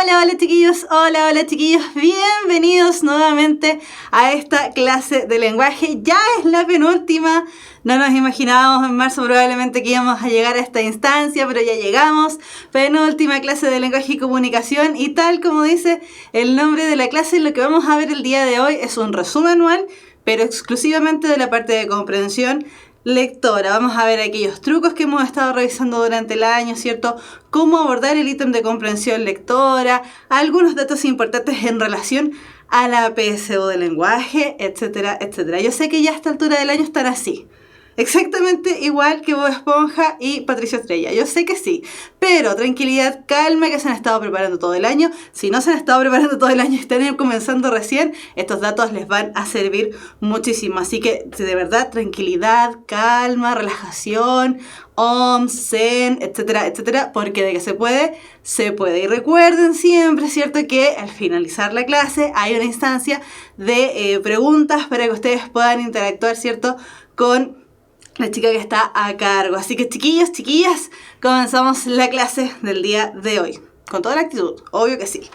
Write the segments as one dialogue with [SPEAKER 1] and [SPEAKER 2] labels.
[SPEAKER 1] Hola chiquillos, hola chiquillos, bienvenidos nuevamente a esta clase de lenguaje. Ya es la penúltima, no nos imaginábamos en marzo probablemente que íbamos a llegar a esta instancia, pero ya llegamos. Penúltima clase de lenguaje y comunicación, y tal como dice el nombre de la clase, lo que vamos a ver el día de hoy es un resumen anual, pero exclusivamente de la parte de comprensión lectora. Vamos a ver aquellos trucos que hemos estado revisando durante el año, ¿cierto? Cómo abordar el ítem de comprensión lectora, algunos datos importantes en relación a la PSU del lenguaje, etcétera, etcétera. Yo sé que ya a esta altura del año están así. Exactamente igual que Bob Esponja y Patricio Estrella. Yo sé que sí, pero tranquilidad, calma, que se han estado preparando todo el año. Si no se han estado preparando todo el año y están comenzando recién, estos datos les van a servir muchísimo. Así que, de verdad, tranquilidad, calma, relajación, zen, etcétera, etcétera, porque de que se puede, se puede. Y recuerden siempre, ¿cierto?, que al finalizar la clase hay una instancia de preguntas para que ustedes puedan interactuar, ¿cierto?, con la chica que está a cargo. Así que chiquillos, chiquillas, comenzamos la clase del día de hoy. Con toda la actitud, obvio que sí.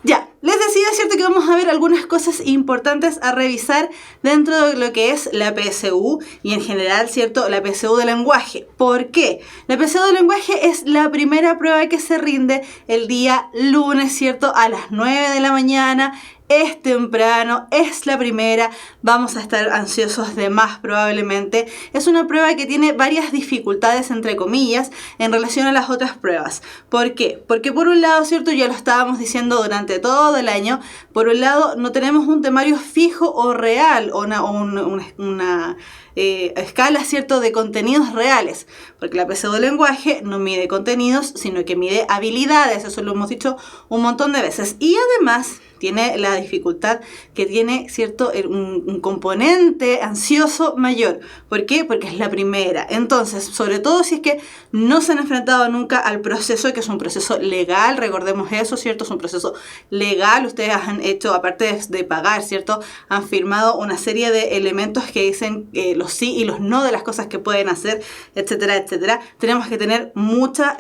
[SPEAKER 1] Ya, les decía, ¿cierto?, que vamos a ver algunas cosas importantes a revisar dentro de lo que es la PSU y en general, ¿cierto?, la PSU de lenguaje. ¿Por qué? La PSU de lenguaje es la primera prueba que se rinde el día lunes, ¿cierto?, a las 9 de la mañana. Es temprano, es la primera, vamos a estar ansiosos de más probablemente. Es una prueba que tiene varias dificultades, entre comillas, en relación a las otras pruebas. ¿Por qué? Porque por un lado, ¿cierto?, ya lo estábamos diciendo durante todo el año, por un lado no tenemos un temario fijo o real, o una escala, ¿cierto?, de contenidos reales, porque la PSU del lenguaje no mide contenidos, sino que mide habilidades. Eso lo hemos dicho un montón de veces. Y además tiene la dificultad que tiene, ¿cierto?, un componente ansioso mayor. ¿Por qué? Porque es la primera. Entonces, sobre todo si es que no se han enfrentado nunca al proceso, que es un proceso legal, recordemos eso, ¿cierto? Es un proceso legal. Ustedes han hecho, aparte de pagar, ¿cierto?, han firmado una serie de elementos que dicen los sí y los no de las cosas que pueden hacer, etcétera, etcétera. Tenemos que tener mucha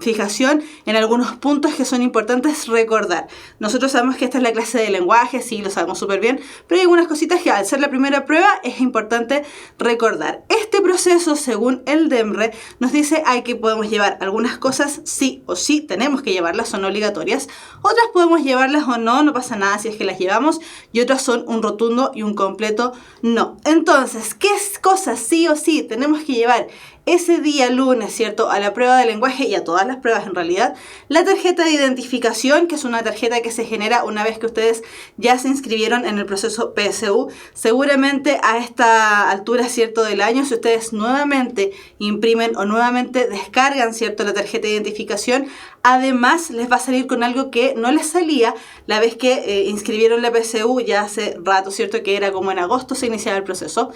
[SPEAKER 1] fijación en algunos puntos que son importantes recordar. Nosotros sabemos que esta es la clase de lenguaje, sí, lo sabemos súper bien, pero hay algunas cositas que al ser la primera prueba es importante recordar. Este proceso, según el DEMRE, nos dice que podemos llevar algunas cosas sí o sí, tenemos que llevarlas, son obligatorias, otras podemos llevarlas o no, no pasa nada si es que las llevamos, y otras son un rotundo y un completo no. Entonces, ¿qué cosas sí o sí tenemos que llevar ese día lunes, ¿cierto?, a la prueba de lenguaje y a todas las pruebas en realidad? La tarjeta de identificación, que es una tarjeta que se genera una vez que ustedes ya se inscribieron en el proceso PSU. Seguramente a esta altura, ¿cierto?, del año, si ustedes nuevamente imprimen o nuevamente descargan, ¿cierto?, la tarjeta de identificación, además les va a salir con algo que no les salía la vez que inscribieron la PSU ya hace rato, ¿cierto?, que era como en agosto se iniciaba el proceso.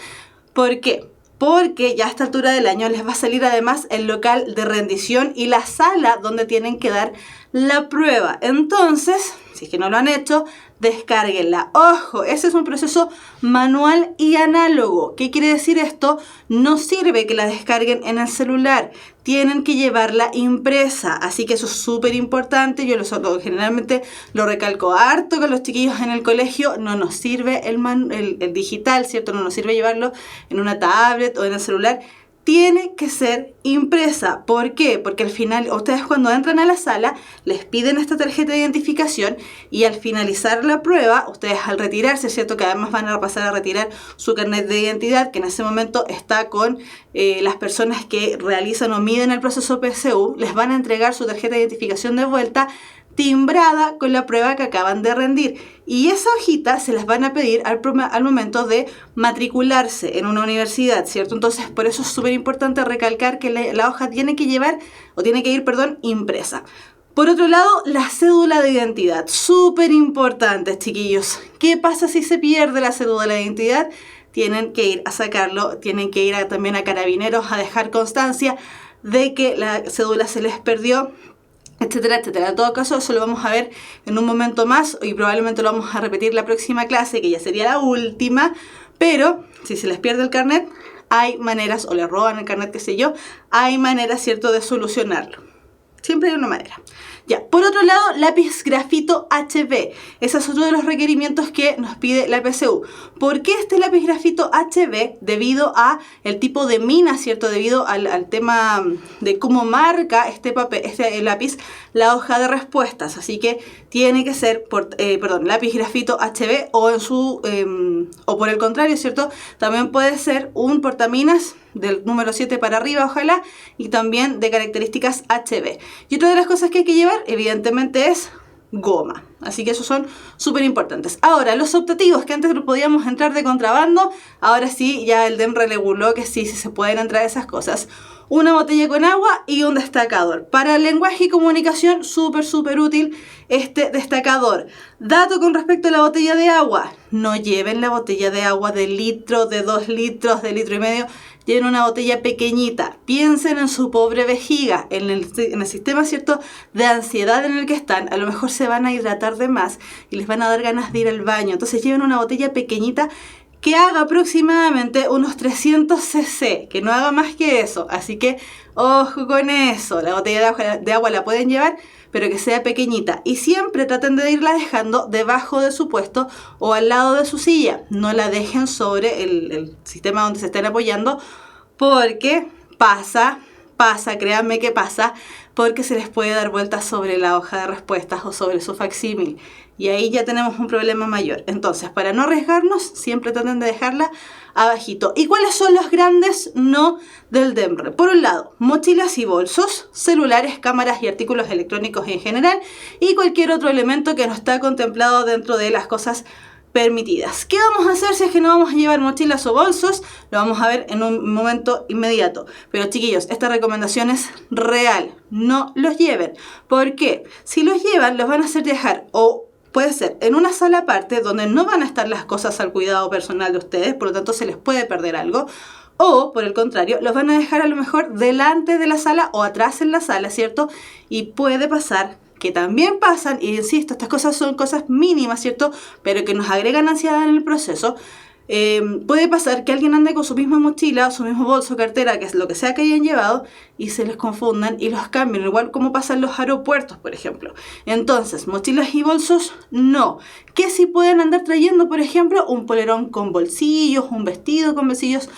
[SPEAKER 1] ¿Por qué? Porque ya a esta altura del año les va a salir además el local de rendición y la sala donde tienen que dar la prueba. Entonces, si es que no lo han hecho, descárguenla. Ojo, ese es un proceso manual y análogo. ¿Qué quiere decir esto? No sirve que la descarguen en el celular. Tienen que llevarla impresa. Así que eso es súper importante. Yo generalmente lo recalco harto con los chiquillos en el colegio. No nos sirve el digital, ¿cierto? No nos sirve llevarlo en una tablet o en el celular. Tiene que ser impresa. ¿Por qué? Porque al final, ustedes cuando entran a la sala, les piden esta tarjeta de identificación y al finalizar la prueba, ustedes al retirarse, ¿cierto?, que además van a pasar a retirar su carnet de identidad, que en ese momento está con las personas que realizan o miden el proceso PSU, les van a entregar su tarjeta de identificación de vuelta, timbrada con la prueba que acaban de rendir, y esa hojita se las van a pedir al momento de matricularse en una universidad, ¿cierto? Entonces, por eso es súper importante recalcar que la hoja tiene que ir, impresa. Por otro lado, la cédula de identidad, súper importante, chiquillos. ¿Qué pasa si se pierde la cédula de identidad? Tienen que ir a sacarlo, tienen que ir también a Carabineros a dejar constancia de que la cédula se les perdió, etcétera, etcétera. En todo caso, eso lo vamos a ver en un momento más y probablemente lo vamos a repetir la próxima clase, que ya sería la última, pero si se les pierde el carnet, hay maneras, o le roban el carnet, qué sé yo, hay maneras, ¿cierto?, de solucionarlo. Siempre hay una manera. Ya, por otro lado, lápiz grafito HB. Ese es otro de los requerimientos que nos pide la PSU. ¿Por qué este lápiz grafito HB? Debido a el tipo de mina, ¿cierto? Debido al tema de cómo marca este lápiz la hoja de respuestas. Así que tiene que ser, lápiz grafito HB o por el contrario, ¿cierto? También puede ser un portaminas del número 7 para arriba, ojalá, y también de características HB. Y otra de las cosas que hay que llevar, evidentemente, es goma. Así que esos son súper importantes. Ahora, los optativos, que antes podíamos entrar de contrabando, ahora sí, ya el DEM reguló que sí se pueden entrar esas cosas. Una botella con agua y un destacador. Para lenguaje y comunicación, súper útil este destacador. Dato con respecto a la botella de agua. No lleven la botella de agua de litro, de 2 litros, de litro y medio. Lleven una botella pequeñita. Piensen en su pobre vejiga, en el sistema, ¿cierto?, de ansiedad en el que están. A lo mejor se van a hidratar de más y les van a dar ganas de ir al baño. Entonces lleven una botella pequeñita que haga aproximadamente unos 300 cc, que no haga más que eso. Así que ojo con eso. La botella de agua la pueden llevar, pero que sea pequeñita. Y siempre traten de irla dejando debajo de su puesto o al lado de su silla. No la dejen sobre el sistema donde se estén apoyando, porque pasa, créanme que pasa, porque se les puede dar vueltas sobre la hoja de respuestas o sobre su facsímil. Y ahí ya tenemos un problema mayor. Entonces, para no arriesgarnos, siempre traten de dejarla abajito. ¿Y cuáles son los grandes no del DEMRE? Por un lado, mochilas y bolsos, celulares, cámaras y artículos electrónicos en general, y cualquier otro elemento que no está contemplado dentro de las cosas permitidas. ¿Qué vamos a hacer si es que no vamos a llevar mochilas o bolsos? Lo vamos a ver en un momento inmediato. Pero chiquillos, esta recomendación es real. No los lleven. ¿Por qué? Si los llevan, los van a hacer viajar o puede ser en una sala aparte donde no van a estar las cosas al cuidado personal de ustedes, por lo tanto se les puede perder algo. O, por el contrario, los van a dejar a lo mejor delante de la sala o atrás en la sala, ¿cierto? Y puede pasar que también pasan, y insisto, estas cosas son cosas mínimas, ¿cierto?, pero que nos agregan ansiedad en el proceso. Puede pasar que alguien ande con su misma mochila, su mismo bolso, cartera, que es lo que sea que hayan llevado, y se les confundan y los cambien, igual como pasa en los aeropuertos, por ejemplo. Entonces, mochilas y bolsos, no. ¿Qué sí pueden andar trayendo? Por ejemplo, un polerón con bolsillos, un vestido con bolsillos,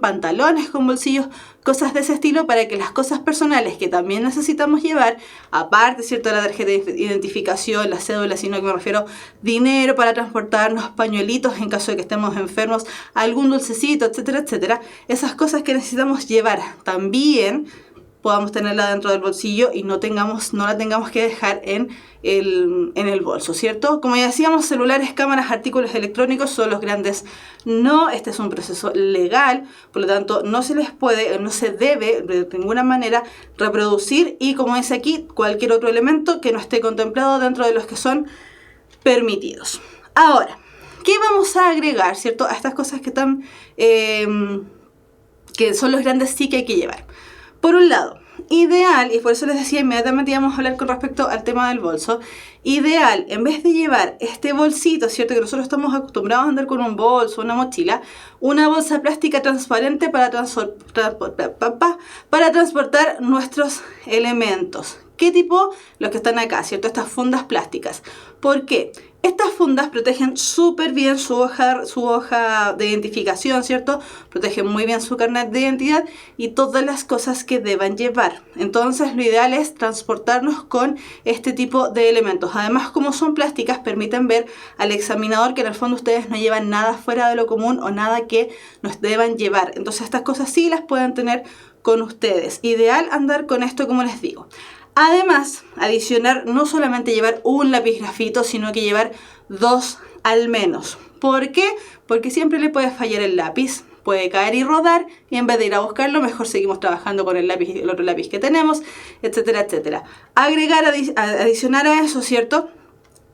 [SPEAKER 1] pantalones con bolsillos, cosas de ese estilo, para que las cosas personales que también necesitamos llevar, aparte, ¿cierto?, de la tarjeta de identificación, la cédula, sino que me refiero dinero para transportarnos, pañuelitos en caso de que estemos enfermos, algún dulcecito, etcétera, etcétera. Esas cosas que necesitamos llevar también podamos tenerla dentro del bolsillo y no la tengamos que dejar en el bolso, ¿cierto? Como ya decíamos, celulares, cámaras, artículos electrónicos son los grandes no. Este es un proceso legal, por lo tanto no se debe de ninguna manera reproducir, y como dice aquí, cualquier otro elemento que no esté contemplado dentro de los que son permitidos. Ahora, ¿qué vamos a agregar, cierto?, a estas cosas que están que son los grandes sí que hay que llevar? Por un lado, ideal, y por eso les decía inmediatamente íbamos a hablar con respecto al tema del bolso, ideal, en vez de llevar este bolsito, ¿cierto?, que nosotros estamos acostumbrados a andar con un bolso, una mochila, una bolsa plástica transparente para transportar nuestros elementos. ¿Qué tipo? Los que están acá, ¿cierto? Estas fundas plásticas. ¿Por qué? Estas fundas protegen súper bien su hoja de identificación, ¿cierto? Protegen muy bien su carnet de identidad y todas las cosas que deban llevar. Entonces, lo ideal es transportarnos con este tipo de elementos. Además, como son plásticas, permiten ver al examinador que en el fondo ustedes no llevan nada fuera de lo común o nada que nos deban llevar. Entonces, estas cosas sí las pueden tener con ustedes. Ideal andar con esto, como les digo. Además, adicionar, no solamente llevar un lápiz grafito, sino que llevar 2 al menos. ¿Por qué? Porque siempre le puede fallar el lápiz, puede caer y rodar, y en vez de ir a buscarlo, mejor seguimos trabajando con el otro lápiz que tenemos, etcétera, etcétera. Adicionar a eso, ¿cierto?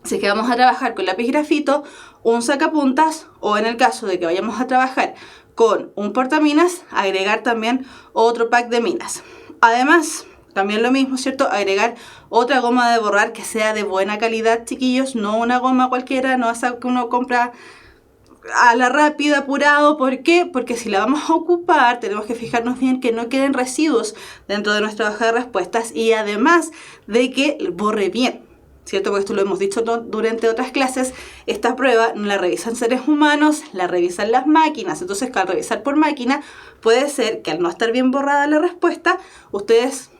[SPEAKER 1] Si es que vamos a trabajar con lápiz grafito, un sacapuntas, o en el caso de que vayamos a trabajar con un portaminas, agregar también otro pack de minas. Además, también lo mismo, ¿cierto? Agregar otra goma de borrar que sea de buena calidad, chiquillos, no una goma cualquiera, no esa que uno compra a la rápida, apurado. ¿Por qué? Porque si la vamos a ocupar, tenemos que fijarnos bien que no queden residuos dentro de nuestra hoja de respuestas y además de que borre bien, ¿cierto? Porque esto lo hemos dicho durante otras clases. Esta prueba no la revisan seres humanos, la revisan las máquinas. Entonces, al revisar por máquina, puede ser que al no estar bien borrada la respuesta, ustedes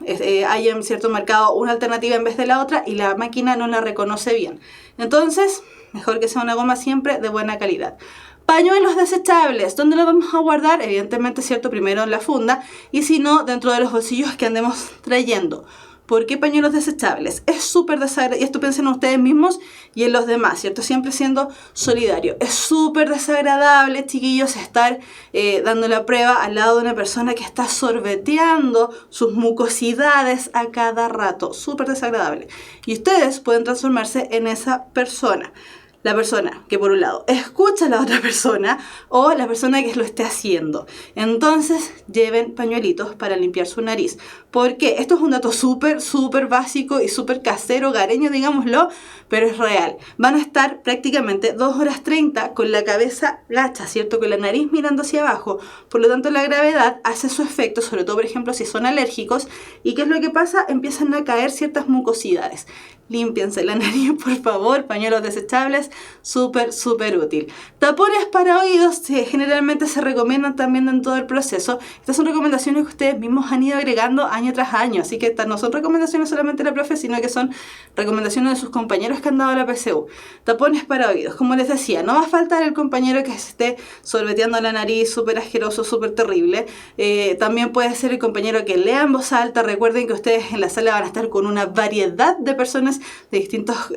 [SPEAKER 1] hayan, ¿cierto?, marcado una alternativa en vez de la otra y la máquina no la reconoce bien. Entonces, mejor que sea una goma siempre de buena calidad. Pañuelos desechables, ¿dónde los vamos a guardar? Evidentemente, ¿cierto?, primero en la funda y si no, dentro de los bolsillos que andemos trayendo. ¿Por qué pañuelos desechables? Es súper desagradable, y esto piensen ustedes mismos y en los demás, ¿cierto? Siempre siendo solidario. Es súper desagradable, chiquillos, estar dando la prueba al lado de una persona que está sorbeteando sus mucosidades a cada rato. Súper desagradable. Y ustedes pueden transformarse en esa persona. La persona que por un lado escucha a la otra persona o la persona que lo esté haciendo. Entonces lleven pañuelitos para limpiar su nariz. Porque esto es un dato súper básico y súper casero, hogareño, digámoslo, pero es real. Van a estar prácticamente 2 horas 30 con la cabeza gacha, ¿cierto? Con la nariz mirando hacia abajo. Por lo tanto, la gravedad hace su efecto, sobre todo, por ejemplo, si son alérgicos. ¿Y qué es lo que pasa? Empiezan a caer ciertas mucosidades. Límpiense la nariz, por favor. Pañuelos desechables, súper útil. Tapones para oídos generalmente se recomiendan también en todo el proceso. Estas son recomendaciones que ustedes mismos han ido agregando año tras año. Así que no son recomendaciones solamente de la profe, sino que son recomendaciones de sus compañeros que han dado a la PSU. Tapones para oídos. Como les decía, no va a faltar el compañero que se esté sorbeteando la nariz, súper asqueroso, súper terrible. También puede ser el compañero que lea en voz alta. Recuerden que ustedes en la sala van a estar con una variedad de personas de distintas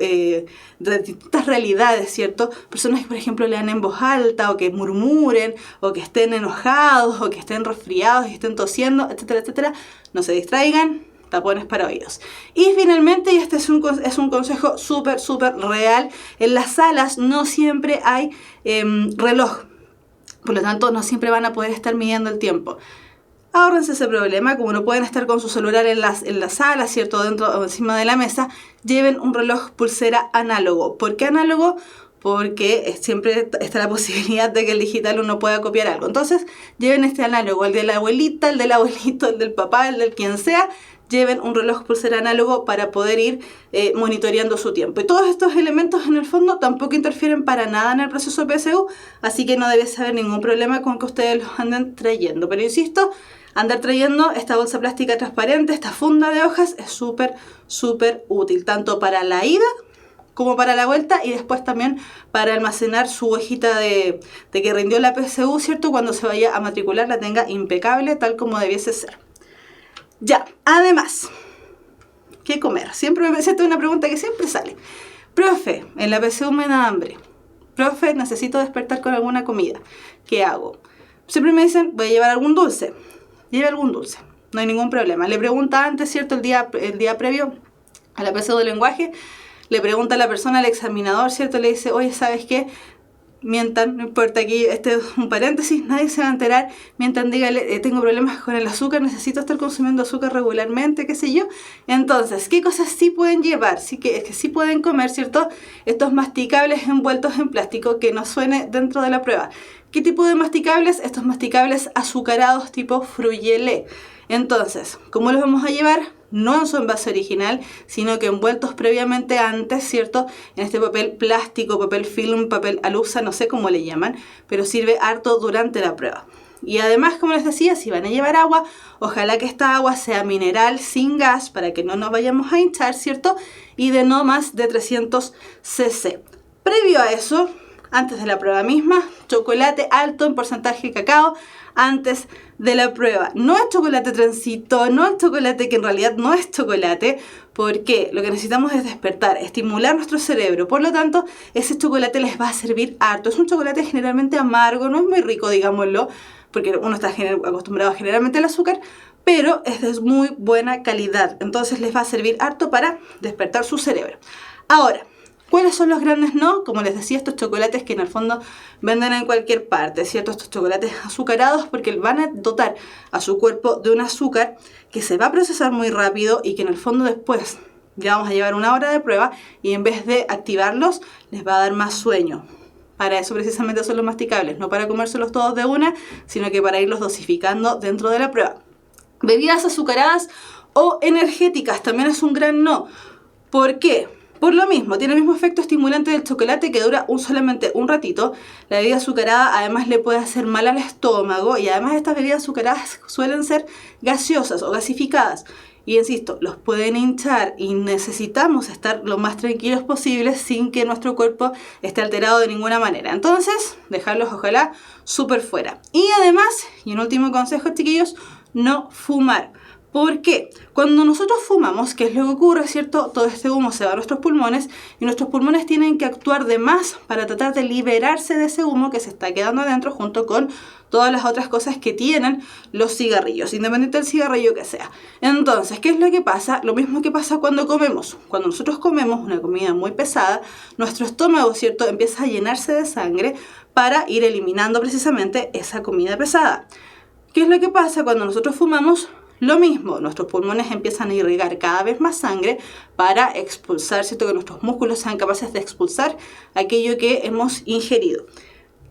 [SPEAKER 1] realidades, ¿cierto? Personas que, por ejemplo, lean en voz alta o que murmuren o que estén enojados o que estén resfriados y estén tosiendo, etcétera, etcétera. No se distraigan, tapones para oídos. Y finalmente, y este es un consejo súper real, en las salas no siempre hay reloj. Por lo tanto, no siempre van a poder estar midiendo el tiempo. Ahórrense ese problema, como no pueden estar con su celular en la sala, ¿cierto?, dentro o encima de la mesa, lleven un reloj pulsera análogo. ¿Por qué análogo? Porque siempre está la posibilidad de que el digital uno pueda copiar algo. Entonces, lleven este análogo, el de la abuelita, el del abuelito, el del papá, el del quien sea. Lleven un reloj pulsera análogo para poder ir monitoreando su tiempo. Y todos estos elementos, en el fondo, tampoco interfieren para nada en el proceso PSU, así que no debe haber ningún problema con que ustedes los anden trayendo. Pero insisto, andar trayendo esta bolsa plástica transparente, esta funda de hojas, es súper útil, tanto para la ida como para la vuelta y después también para almacenar su hojita de que rindió la PSU, ¿cierto? Cuando se vaya a matricular la tenga impecable, tal como debiese ser. Ya, además, ¿qué comer? Siempre esta es una pregunta que siempre sale. Profe, en la PSU me da hambre. Profe, necesito despertar con alguna comida. ¿Qué hago? Siempre me dicen, voy a llevar algún dulce. Lleve algún dulce, no hay ningún problema. Le pregunta antes, ¿cierto? El día previo a la PSU de lenguaje, le pregunta a la persona, al examinador, ¿cierto? Le dice, oye, ¿sabes qué? Mientan, no importa, aquí este es un paréntesis, nadie se va a enterar. Mientan, dígale, tengo problemas con el azúcar, necesito estar consumiendo azúcar regularmente, qué sé yo. Entonces, ¿qué cosas sí pueden llevar? Es que sí pueden comer, ¿cierto? Estos masticables envueltos en plástico, que no suene dentro de la prueba. ¿Qué tipo de masticables? Estos masticables azucarados tipo Fruyelé. Entonces, ¿cómo los vamos a llevar? No en su envase original, sino que envueltos previamente antes, ¿cierto? En este papel plástico, papel film, papel alusa, no sé cómo le llaman, pero sirve harto durante la prueba. Y además, como les decía, si van a llevar agua, ojalá que esta agua sea mineral, sin gas, para que no nos vayamos a hinchar, ¿cierto? Y de no más de 300 cc. Previo a eso, antes de la prueba misma, chocolate alto en porcentaje de cacao antes de la prueba. No es chocolate trencito, no es chocolate que en realidad no es chocolate, porque lo que necesitamos es despertar, estimular nuestro cerebro. Por lo tanto, ese chocolate les va a servir harto. Es un chocolate generalmente amargo, no es muy rico, digámoslo, porque uno está acostumbrado generalmente al azúcar, pero es de muy buena calidad. Entonces les va a servir harto para despertar su cerebro. Ahora, ¿cuáles son los grandes no? Como les decía, estos chocolates que en el fondo venden en cualquier parte, ¿cierto? Estos chocolates azucarados, porque van a dotar a su cuerpo de un azúcar que se va a procesar muy rápido y que en el fondo después ya vamos a llevar 1 hora de prueba y en vez de activarlos les va a dar más sueño. Para eso precisamente son los masticables, no para comérselos todos de una, sino que para irlos dosificando dentro de la prueba. Bebidas azucaradas o energéticas también es un gran no. ¿Por qué? Por lo mismo, tiene el mismo efecto estimulante del chocolate que dura solamente un ratito. La bebida azucarada además le puede hacer mal al estómago y además estas bebidas azucaradas suelen ser gaseosas o gasificadas. Y insisto, los pueden hinchar y necesitamos estar lo más tranquilos posible sin que nuestro cuerpo esté alterado de ninguna manera. Entonces, dejarlos ojalá súper fuera. Y además, y un último consejo, chiquillos, no fumar. ¿Por qué? Cuando nosotros fumamos, ¿qué es lo que ocurre, cierto? Todo este humo se va a nuestros pulmones y nuestros pulmones tienen que actuar de más para tratar de liberarse de ese humo que se está quedando adentro junto con todas las otras cosas que tienen los cigarrillos, independiente del cigarrillo que sea. Entonces, ¿qué es lo que pasa? Lo mismo que pasa cuando comemos. Cuando nosotros comemos una comida muy pesada, nuestro estómago, ¿cierto?, empieza a llenarse de sangre para ir eliminando precisamente esa comida pesada. ¿Qué es lo que pasa cuando nosotros fumamos? Lo mismo, nuestros pulmones empiezan a irrigar cada vez más sangre para expulsar, ¿cierto?, que nuestros músculos sean capaces de expulsar aquello que hemos ingerido.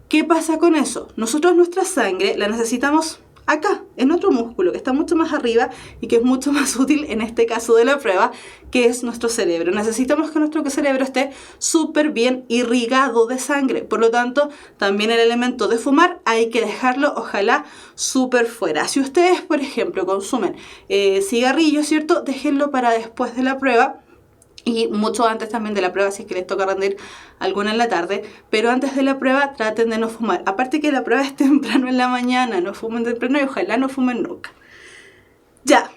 [SPEAKER 1] ¿Qué pasa con eso? Nosotros nuestra sangre la necesitamos acá, en otro músculo que está mucho más arriba y que es mucho más útil en este caso de la prueba, que es nuestro cerebro. Necesitamos que nuestro cerebro esté súper bien irrigado de sangre. Por lo tanto, también el elemento de fumar hay que dejarlo, ojalá, súper fuera. Si ustedes, por ejemplo, consumen cigarrillos, ¿cierto?, déjenlo para después de la prueba. Y mucho antes también de la prueba, si es que les toca rendir alguna en la tarde, pero antes de la prueba traten de no fumar. Aparte que la prueba es temprano en la mañana, no fumen temprano y ojalá no fumen nunca. Ya,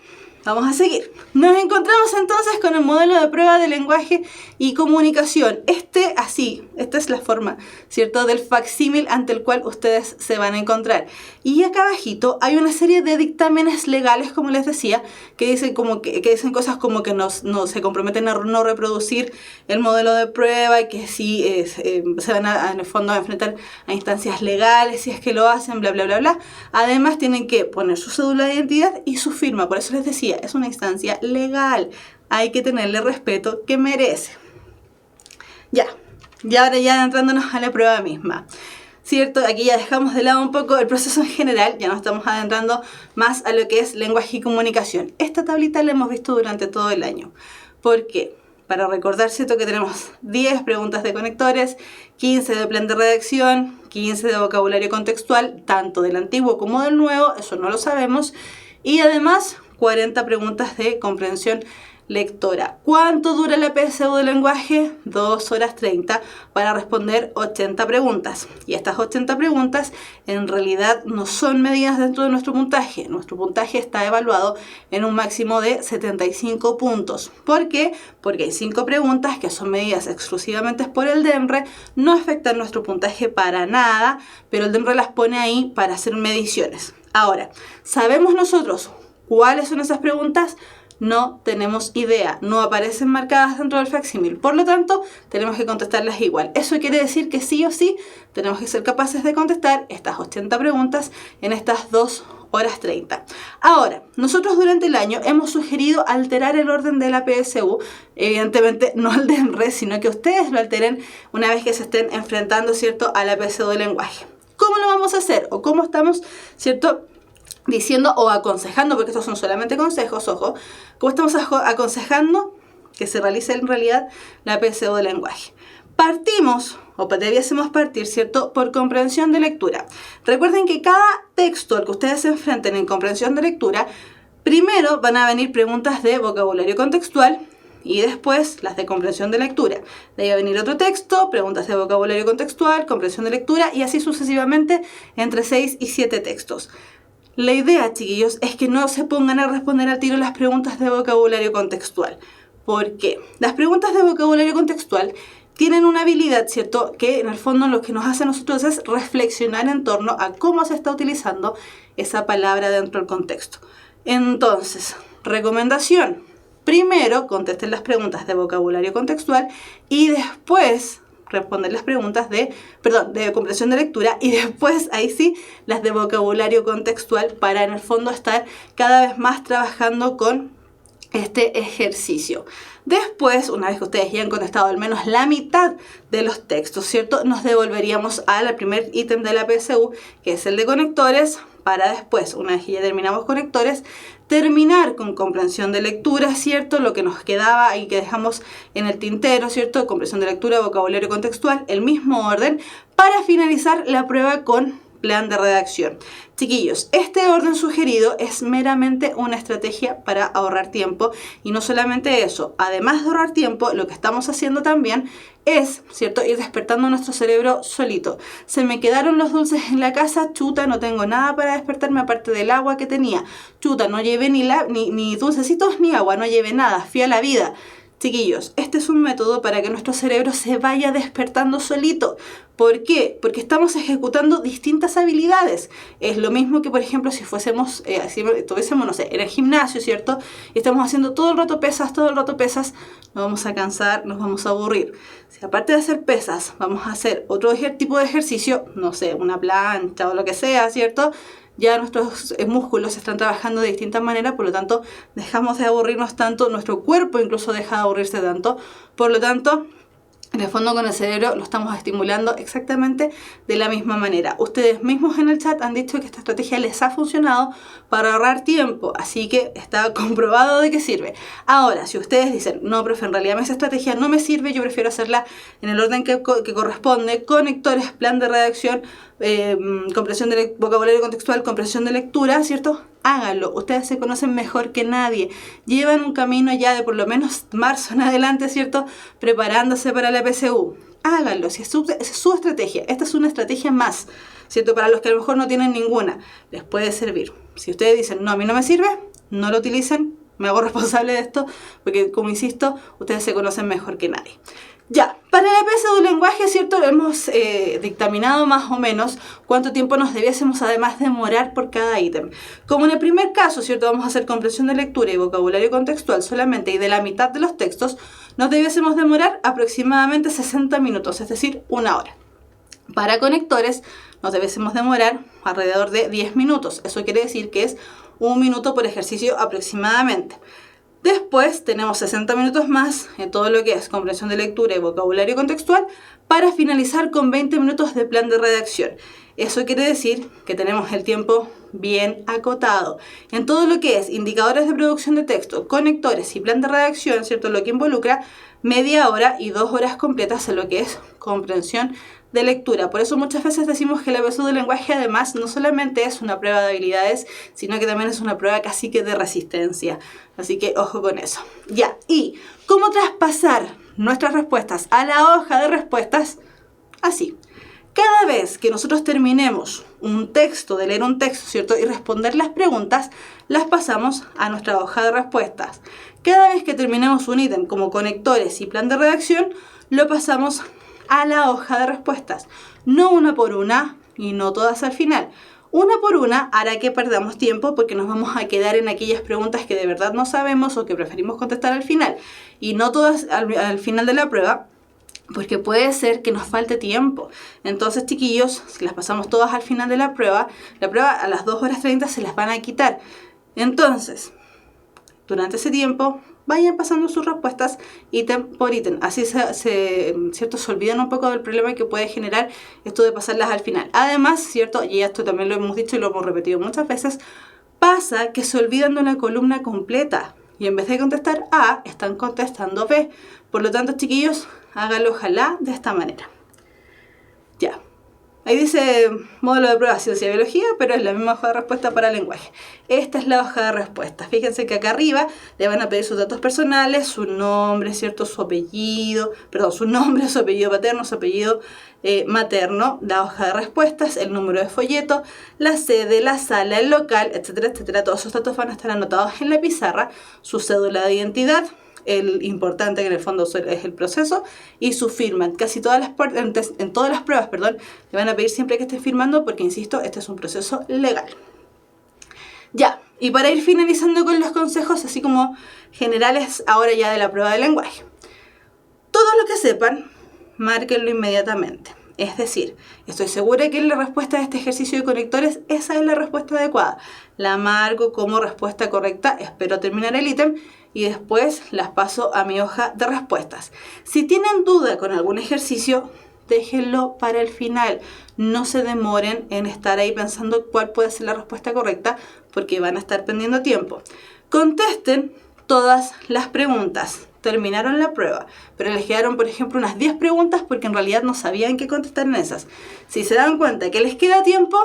[SPEAKER 1] vamos a seguir. Nos encontramos entonces con el modelo de prueba de lenguaje y comunicación. Esta es la forma, ¿cierto?, del facsímil ante el cual ustedes se van a encontrar. Y acá abajito hay una serie de dictámenes legales, como les decía, que dicen dicen cosas como que no se comprometen a no reproducir el modelo de prueba y que sí se van en el fondo a enfrentar a instancias legales si es que lo hacen, bla, bla, bla, bla. Además tienen que poner su cédula de identidad y su firma. Por eso les decía, es una instancia legal. Hay que tenerle respeto que merece. Y ahora ya entrándonos a la prueba misma, ¿cierto? Aquí ya dejamos de lado un poco el proceso en general, ya nos estamos adentrando más a lo que es lenguaje y comunicación. Esta tablita la hemos visto durante todo el año. ¿Por qué? Para recordar, ¿cierto?, que tenemos 10 preguntas de conectores, 15 de plan de redacción, 15 de vocabulario contextual, tanto del antiguo como del nuevo, eso no lo sabemos, y además 40 preguntas de comprensión lectora. ¿Cuánto dura la PSU de lenguaje? 2 horas 30 para responder 80 preguntas. Y estas 80 preguntas en realidad no son medidas dentro de nuestro puntaje. Nuestro puntaje está evaluado en un máximo de 75 puntos. ¿Por qué? Porque hay 5 preguntas que son medidas exclusivamente por el DEMRE, no afectan nuestro puntaje para nada, pero el DEMRE las pone ahí para hacer mediciones. Ahora, ¿sabemos nosotros cuáles son esas preguntas? No tenemos idea, no aparecen marcadas dentro del facsímil, por lo tanto tenemos que contestarlas igual. Eso quiere decir que sí o sí tenemos que ser capaces de contestar estas 80 preguntas en estas 2 horas 30. Ahora, nosotros durante el año hemos sugerido alterar el orden de la PSU, evidentemente no el de ENRE, sino que ustedes lo alteren una vez que se estén enfrentando, ¿cierto?, a la PSU de lenguaje. ¿Cómo lo vamos a hacer? ¿O cómo estamos, ¿cierto?, diciendo o aconsejando, porque estos son solamente consejos, ojo, cómo estamos aconsejando que se realice en realidad la PSU de lenguaje? Partimos, o debiésemos partir, ¿cierto?, por comprensión de lectura. Recuerden que cada texto al que ustedes se enfrenten en comprensión de lectura, primero van a venir preguntas de vocabulario contextual y después las de comprensión de lectura. De ahí va a venir otro texto, preguntas de vocabulario contextual, comprensión de lectura y así sucesivamente entre 6 y 7 textos. La idea, chiquillos, es que no se pongan a responder al tiro las preguntas de vocabulario contextual. ¿Por qué? Las preguntas de vocabulario contextual tienen una habilidad, ¿cierto?, que en el fondo lo que nos hace a nosotros es reflexionar en torno a cómo se está utilizando esa palabra dentro del contexto. Entonces, recomendación. Primero, contesten las preguntas de vocabulario contextual y después responder las preguntas de comprensión de lectura y después, ahí sí, las de vocabulario contextual para en el fondo estar cada vez más trabajando con este ejercicio. Después, una vez que ustedes ya han contestado al menos la mitad de los textos, ¿cierto? Nos devolveríamos al primer ítem de la PSU, que es el de conectores, para después, una vez que ya terminamos conectores, terminar con comprensión de lectura, ¿cierto? Lo que nos quedaba y que dejamos en el tintero, ¿cierto? Comprensión de lectura, vocabulario contextual, el mismo orden, para finalizar la prueba con plan de redacción. Chiquillos, este orden sugerido es meramente una estrategia para ahorrar tiempo, y no solamente eso, además de ahorrar tiempo, lo que estamos haciendo también es, ¿cierto?, ir despertando nuestro cerebro solito. Se me quedaron los dulces en la casa, chuta, no tengo nada para despertarme aparte del agua que tenía. Chuta, no llevé ni dulcecitos ni agua, no llevé nada, fui a la vida. Chiquillos, este es un método para que nuestro cerebro se vaya despertando solito. ¿Por qué? Porque estamos ejecutando distintas habilidades. Es lo mismo que, por ejemplo, si fuésemos, si estuviésemos, no sé, en el gimnasio, ¿cierto? Y estamos haciendo todo el rato pesas, nos vamos a cansar, nos vamos a aburrir. Si aparte de hacer pesas, vamos a hacer otro tipo de ejercicio, no sé, una plancha o lo que sea, ¿cierto?, ya nuestros músculos están trabajando de distintas maneras, por lo tanto dejamos de aburrirnos tanto, nuestro cuerpo incluso deja de aburrirse tanto, por lo tanto en el fondo con el cerebro lo estamos estimulando exactamente de la misma manera. Ustedes mismos en el chat han dicho que esta estrategia les ha funcionado para ahorrar tiempo, así que está comprobado de que sirve. Ahora, si ustedes dicen, no, profe, en realidad esa estrategia no me sirve, yo prefiero hacerla en el orden que corresponde, conectores, plan de redacción, comprensión de vocabulario contextual, comprensión de lectura, ¿cierto? Háganlo, ustedes se conocen mejor que nadie, llevan un camino ya de por lo menos marzo en adelante, ¿cierto?, preparándose para la PSU. Háganlo, si es su estrategia, esta es una estrategia más, ¿cierto?, para los que a lo mejor no tienen ninguna, les puede servir. Si ustedes dicen, no, a mí no me sirve, no lo utilicen, me hago responsable de esto, porque como insisto, ustedes se conocen mejor que nadie. Ya, para la PSU lenguaje, ¿cierto?, hemos dictaminado más o menos cuánto tiempo nos debiésemos además demorar por cada ítem. Como en el primer caso, ¿cierto?, vamos a hacer comprensión de lectura y vocabulario contextual solamente, y de la mitad de los textos nos debiésemos demorar aproximadamente 60 minutos, es decir, 1 hora. Para conectores nos debiésemos demorar alrededor de 10 minutos, eso quiere decir que es 1 minuto por ejercicio aproximadamente. Después tenemos 60 minutos más en todo lo que es comprensión de lectura y vocabulario contextual para finalizar con 20 minutos de plan de redacción. Eso quiere decir que tenemos el tiempo bien acotado. En todo lo que es indicadores de producción de texto, conectores y plan de redacción, ¿cierto?, lo que involucra media hora y 2 horas completas en lo que es comprensión de lectura. Por eso muchas veces decimos que la PSU de lenguaje además no solamente es una prueba de habilidades, sino que también es una prueba casi que de resistencia. Así que ojo con eso. Ya, ¿y cómo traspasar nuestras respuestas a la hoja de respuestas? Así. Cada vez que nosotros terminemos de leer un texto, ¿cierto?, y responder las preguntas, las pasamos a nuestra hoja de respuestas. Cada vez que terminemos un ítem como conectores y plan de redacción, lo pasamos a la hoja de respuestas. No una por una y no todas al final. Una por una hará que perdamos tiempo porque nos vamos a quedar en aquellas preguntas que de verdad no sabemos o que preferimos contestar al final. Y no todas al final de la prueba, porque puede ser que nos falte tiempo. Entonces, chiquillos, si las pasamos todas al final de la prueba a las 2 horas 30 se las van a quitar. Entonces, durante ese tiempo, vayan pasando sus respuestas ítem por ítem. Así ¿cierto?, se olvidan un poco del problema que puede generar esto de pasarlas al final. Además, ¿cierto?, y esto también lo hemos dicho y lo hemos repetido muchas veces, pasa que se olvidan de una columna completa. Y en vez de contestar A, están contestando B. Por lo tanto, chiquillos, háganlo ojalá de esta manera. Ya. Ahí dice módulo de prueba ciencia y biología, pero es la misma hoja de respuesta para lenguaje. Esta es la hoja de respuesta. Fíjense que acá arriba le van a pedir sus datos personales, su nombre, ¿cierto?, su nombre, su apellido paterno, su apellido materno, la hoja de respuestas, el número de folleto, la sede, la sala, el local, etcétera, etcétera. Todos esos datos van a estar anotados en la pizarra, su cédula de identidad, el importante que en el fondo es el proceso, y su firma. En todas las pruebas, le van a pedir siempre que estés firmando porque, insisto, este es un proceso legal. Ya, y para ir finalizando con los consejos así como generales ahora ya de la prueba de lenguaje. Todo lo que sepan, márquenlo inmediatamente. Es decir, estoy segura que la respuesta de este ejercicio de conectores, esa es la respuesta adecuada. La marco como respuesta correcta, espero terminar el ítem y después las paso a mi hoja de respuestas. Si tienen duda con algún ejercicio, déjenlo para el final. No se demoren en estar ahí pensando cuál puede ser la respuesta correcta, porque van a estar perdiendo tiempo. Contesten todas las preguntas. Terminaron la prueba, pero les quedaron, por ejemplo, unas 10 preguntas porque en realidad no sabían qué contestar en esas. Si se dan cuenta que les queda tiempo,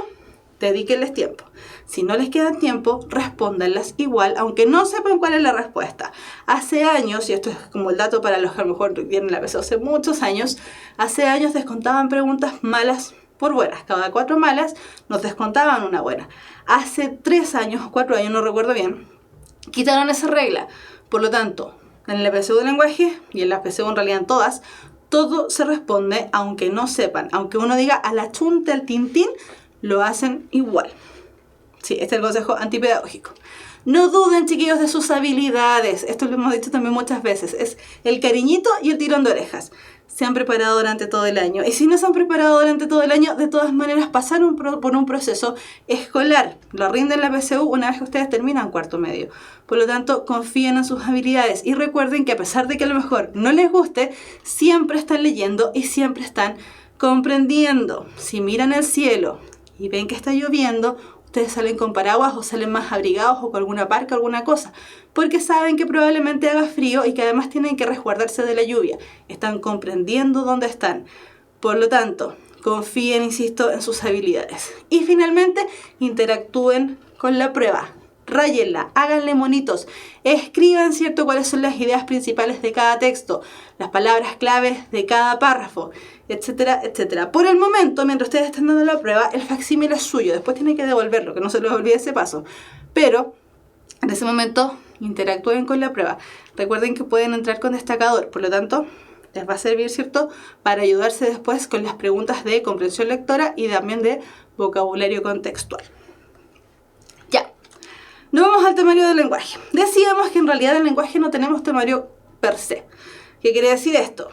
[SPEAKER 1] dedíquenles tiempo. Si no les queda tiempo, respóndanlas igual, aunque no sepan cuál es la respuesta. Hace años, y esto es como el dato para los que a lo mejor tienen la PSU hace muchos años, hace años descontaban preguntas malas por buenas. Cada 4 malas nos descontaban una buena. Hace 3 años o 4 años, no recuerdo bien, quitaron esa regla. Por lo tanto, en el PSU de lenguaje y en la PSU en realidad en todas, todo se responde aunque no sepan. Aunque uno diga a la chunta, al tintín, lo hacen igual. Sí, este es el consejo antipedagógico. No duden, chiquillos, de sus habilidades. Esto lo hemos dicho también muchas veces. Es el cariñito y el tirón de orejas. Se han preparado durante todo el año. Y si no se han preparado durante todo el año, de todas maneras pasaron por un proceso escolar. Lo rinden la PSU una vez que ustedes terminan cuarto medio. Por lo tanto, confíen en sus habilidades. Y recuerden que a pesar de que a lo mejor no les guste, siempre están leyendo y siempre están comprendiendo. Si miran el cielo y ven que está lloviendo, ustedes salen con paraguas o salen más abrigados o con alguna parca o alguna cosa, porque saben que probablemente haga frío y que además tienen que resguardarse de la lluvia. Están comprendiendo dónde están. Por lo tanto, confíen, insisto, en sus habilidades. Y finalmente, interactúen con la prueba. Ráyenla, háganle monitos, escriban, ¿cierto?, cuáles son las ideas principales de cada texto, las palabras claves de cada párrafo, etcétera, etcétera. Por el momento, mientras ustedes están dando la prueba, el facsímil es suyo, después tienen que devolverlo, que no se les olvide ese paso. Pero, en ese momento, interactúen con la prueba. Recuerden que pueden entrar con destacador, por lo tanto, les va a servir, ¿cierto?, para ayudarse después con las preguntas de comprensión lectora y también de vocabulario contextual. Ya. Nos vamos al temario del lenguaje. Decíamos que en realidad en el lenguaje no tenemos temario per se. ¿Qué quiere decir esto?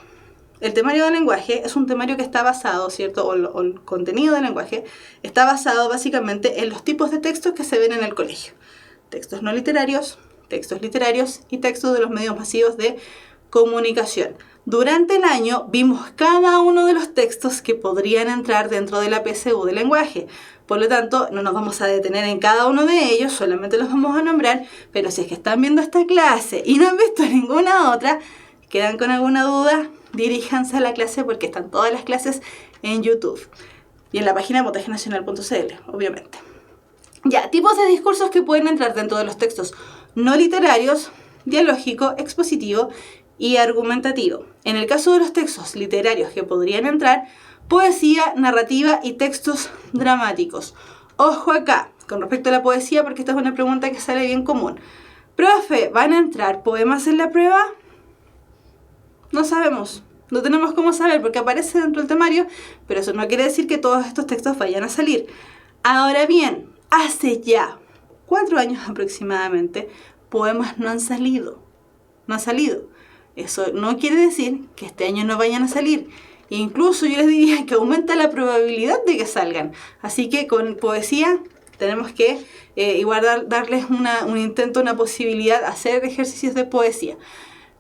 [SPEAKER 1] El temario del lenguaje es un temario que está basado, ¿cierto? O el contenido del lenguaje está basado básicamente en los tipos de textos que se ven en el colegio. Textos no literarios, textos literarios y textos de los medios masivos de comunicación. Durante el año vimos cada uno de los textos que podrían entrar dentro de la PSU del lenguaje. Por lo tanto, no nos vamos a detener en cada uno de ellos, solamente los vamos a nombrar, pero si es que están viendo esta clase y no han visto ninguna otra, quedan con alguna duda, diríjanse a la clase porque están todas las clases en YouTube y en la página puntajenacional.cl, obviamente. Ya, tipos de discursos que pueden entrar dentro de los textos no literarios: dialógico, expositivo y argumentativo. En el caso de los textos literarios que podrían entrar, poesía, narrativa y textos dramáticos. Ojo acá, con respecto a la poesía, porque esta es una pregunta que sale bien común. Profe, ¿van a entrar poemas en la prueba? No sabemos, no tenemos cómo saber porque aparece dentro del temario, pero eso no quiere decir que todos estos textos vayan a salir. Ahora bien, hace ya 4 años aproximadamente, poemas no han salido. No han salido. Eso no quiere decir que este año no vayan a salir. Incluso yo les diría que aumenta la probabilidad de que salgan. Así que con poesía tenemos que igual darles un intento, una posibilidad, hacer ejercicios de poesía.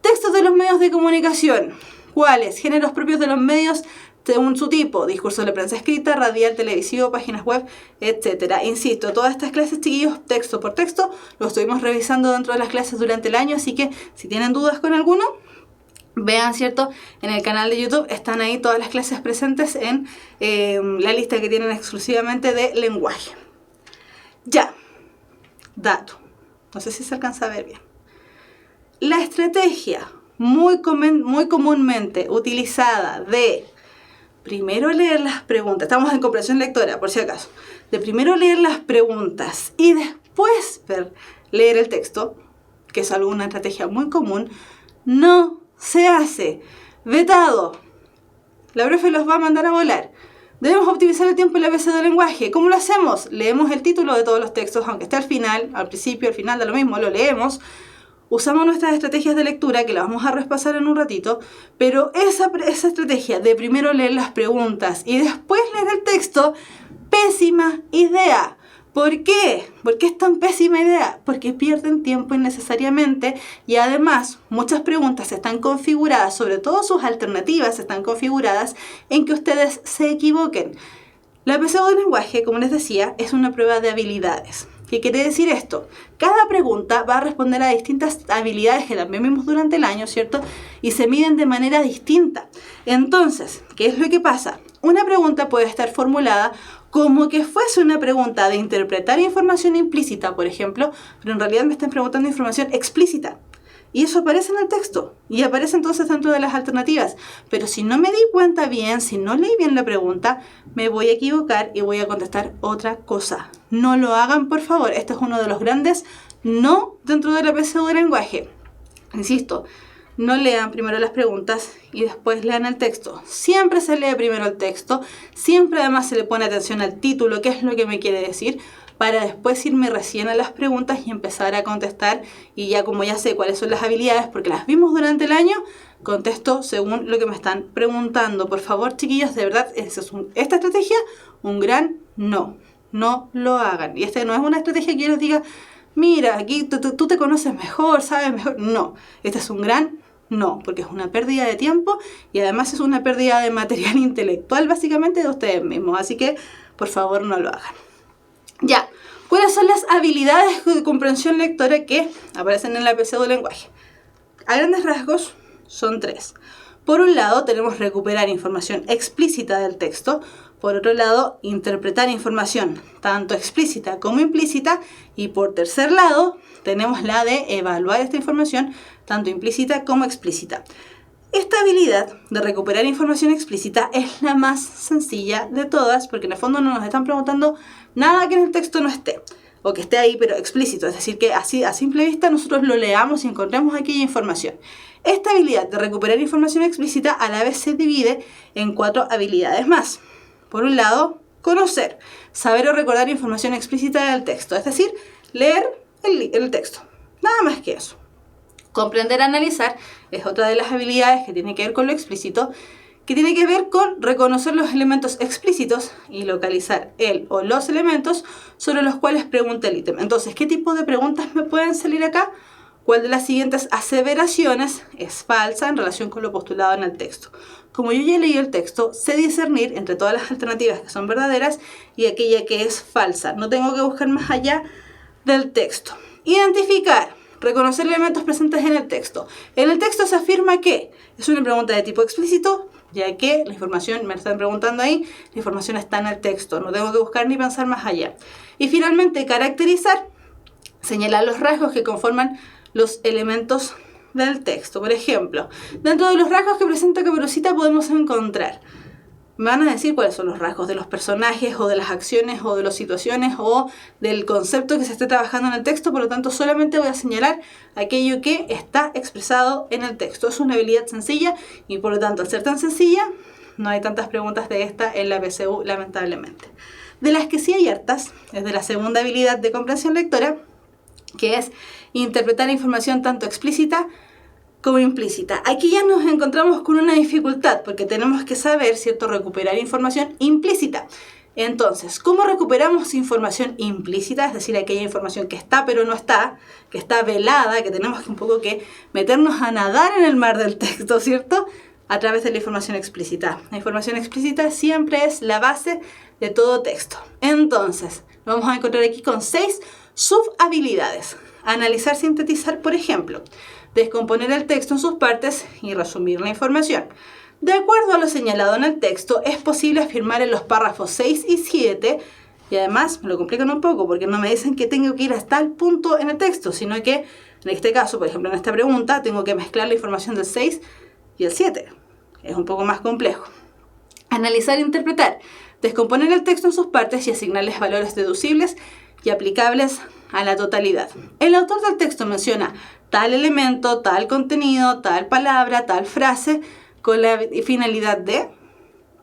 [SPEAKER 1] Textos de los medios de comunicación. ¿Cuáles? Géneros propios de los medios según su tipo. Discursos de la prensa escrita, radial, televisivo, páginas web, etc. Insisto, todas estas clases, chiquillos, texto por texto, lo estuvimos revisando dentro de las clases durante el año. Así que si tienen dudas con alguno, vean, ¿cierto? En el canal de YouTube están ahí todas las clases presentes en la lista que tienen exclusivamente de lenguaje. Ya, dato. No sé si se alcanza a ver bien. La estrategia muy comúnmente utilizada de primero leer las preguntas, estamos en comprensión lectora, por si acaso, de primero leer las preguntas y después leer el texto, que es alguna estrategia muy común, no se hace. Vetado. La profe los va a mandar a volar. Debemos optimizar el tiempo en la PSU del lenguaje. ¿Cómo lo hacemos? Leemos el título de todos los textos, aunque esté al final, al principio, al final, da lo mismo, lo leemos. usamos nuestras estrategias de lectura, que las vamos a repasar en un ratito, pero esa estrategia de primero leer las preguntas y después leer el texto, pésima idea. ¿Por qué? ¿Por qué es tan pésima idea? Porque pierden tiempo innecesariamente y además muchas preguntas están configuradas, sobre todo sus alternativas están configuradas en que ustedes se equivoquen. La PSU de lenguaje, como les decía, es una prueba de habilidades. ¿Qué quiere decir esto? Cada pregunta va a responder a distintas habilidades que también vimos durante el año, ¿cierto? Y se miden de manera distinta. Entonces, ¿qué es lo que pasa? Una pregunta puede estar formulada como que fuese una pregunta de interpretar información implícita, por ejemplo, pero en realidad me están preguntando información explícita. Y eso aparece en el texto y aparece entonces dentro de las alternativas. Pero si no me di cuenta bien, si no leí bien la pregunta, me voy a equivocar y voy a contestar otra cosa. No lo hagan, por favor. Este es uno de los grandes no dentro de la PSU de lenguaje. Insisto, no lean primero las preguntas y después lean el texto. Siempre se lee primero el texto, siempre además se le pone atención al título, qué es lo que me quiere decir, para después irme recién a las preguntas y empezar a contestar. Y ya como ya sé cuáles son las habilidades, porque las vimos durante el año, contesto según lo que me están preguntando. Por favor, chiquillos, de verdad, esta estrategia, un gran no. No lo hagan. Y esta no es una estrategia que yo les diga, mira, aquí tú te conoces mejor, sabes mejor. No, este es un gran no, porque es una pérdida de tiempo y además es una pérdida de material intelectual, básicamente, de ustedes mismos. Así que, por favor, no lo hagan. Ya, ¿cuáles son las habilidades de comprensión lectora que aparecen en la PSU de lenguaje? A grandes rasgos, son 3. Por un lado, tenemos recuperar información explícita del texto. Por otro lado, interpretar información tanto explícita como implícita. Y por tercer lado, tenemos la de evaluar esta información tanto implícita como explícita. Esta habilidad de recuperar información explícita es la más sencilla de todas, porque en el fondo no nos están preguntando nada que en el texto no esté, o que esté ahí pero explícito, es decir, que así a simple vista nosotros lo leamos y encontremos aquella información. Esta habilidad de recuperar información explícita a la vez se divide en 4 habilidades más. Por un lado, conocer, saber o recordar información explícita del texto, es decir, leer el texto, nada más que eso. Comprender, analizar es otra de las habilidades que tiene que ver con lo explícito, que tiene que ver con reconocer los elementos explícitos y localizar el o los elementos sobre los cuales pregunta el ítem. Entonces, ¿qué tipo de preguntas me pueden salir acá? ¿Cuál de las siguientes aseveraciones es falsa en relación con lo postulado en el texto? Como yo ya leí el texto, sé discernir entre todas las alternativas que son verdaderas y aquella que es falsa. No tengo que buscar más allá del texto. Identificar. Reconocer elementos presentes en el texto. En el texto se afirma que es una pregunta de tipo explícito, ya que la información, me están preguntando ahí, la información está en el texto, no tengo que buscar ni pensar más allá. Y finalmente, caracterizar, señalar los rasgos que conforman los elementos del texto. Por ejemplo, dentro de los rasgos que presenta Caperucita podemos encontrar, me van a decir cuáles son los rasgos de los personajes o de las acciones o de las situaciones o del concepto que se esté trabajando en el texto, por lo tanto solamente voy a señalar aquello que está expresado en el texto. Es una habilidad sencilla y por lo tanto al ser tan sencilla no hay tantas preguntas de esta en la PSU, lamentablemente. De las que sí hay hartas es de la segunda habilidad de comprensión lectora, que es interpretar información tanto explícita como implícita. Aquí ya nos encontramos con una dificultad porque tenemos que saber, ¿cierto?, recuperar información implícita. Entonces, ¿cómo recuperamos información implícita? Es decir, aquella información que está pero no está, que está velada, que tenemos que un poco que meternos a nadar en el mar del texto, ¿cierto?, a través de la información explícita. La información explícita siempre es la base de todo texto. Entonces, nos vamos a encontrar aquí con 6 subhabilidades. Analizar, sintetizar, por ejemplo. Descomponer el texto en sus partes y resumir la información. De acuerdo a lo señalado en el texto, es posible afirmar en los párrafos 6 y 7, y además me lo complican un poco porque no me dicen que tengo que ir hasta el punto en el texto, sino que en este caso, por ejemplo en esta pregunta, tengo que mezclar la información del 6 y el 7. Es un poco más complejo. Analizar e interpretar. Descomponer el texto en sus partes y asignarles valores deducibles y aplicables a la totalidad. El autor del texto menciona tal elemento, tal contenido, tal palabra, tal frase, con la finalidad de,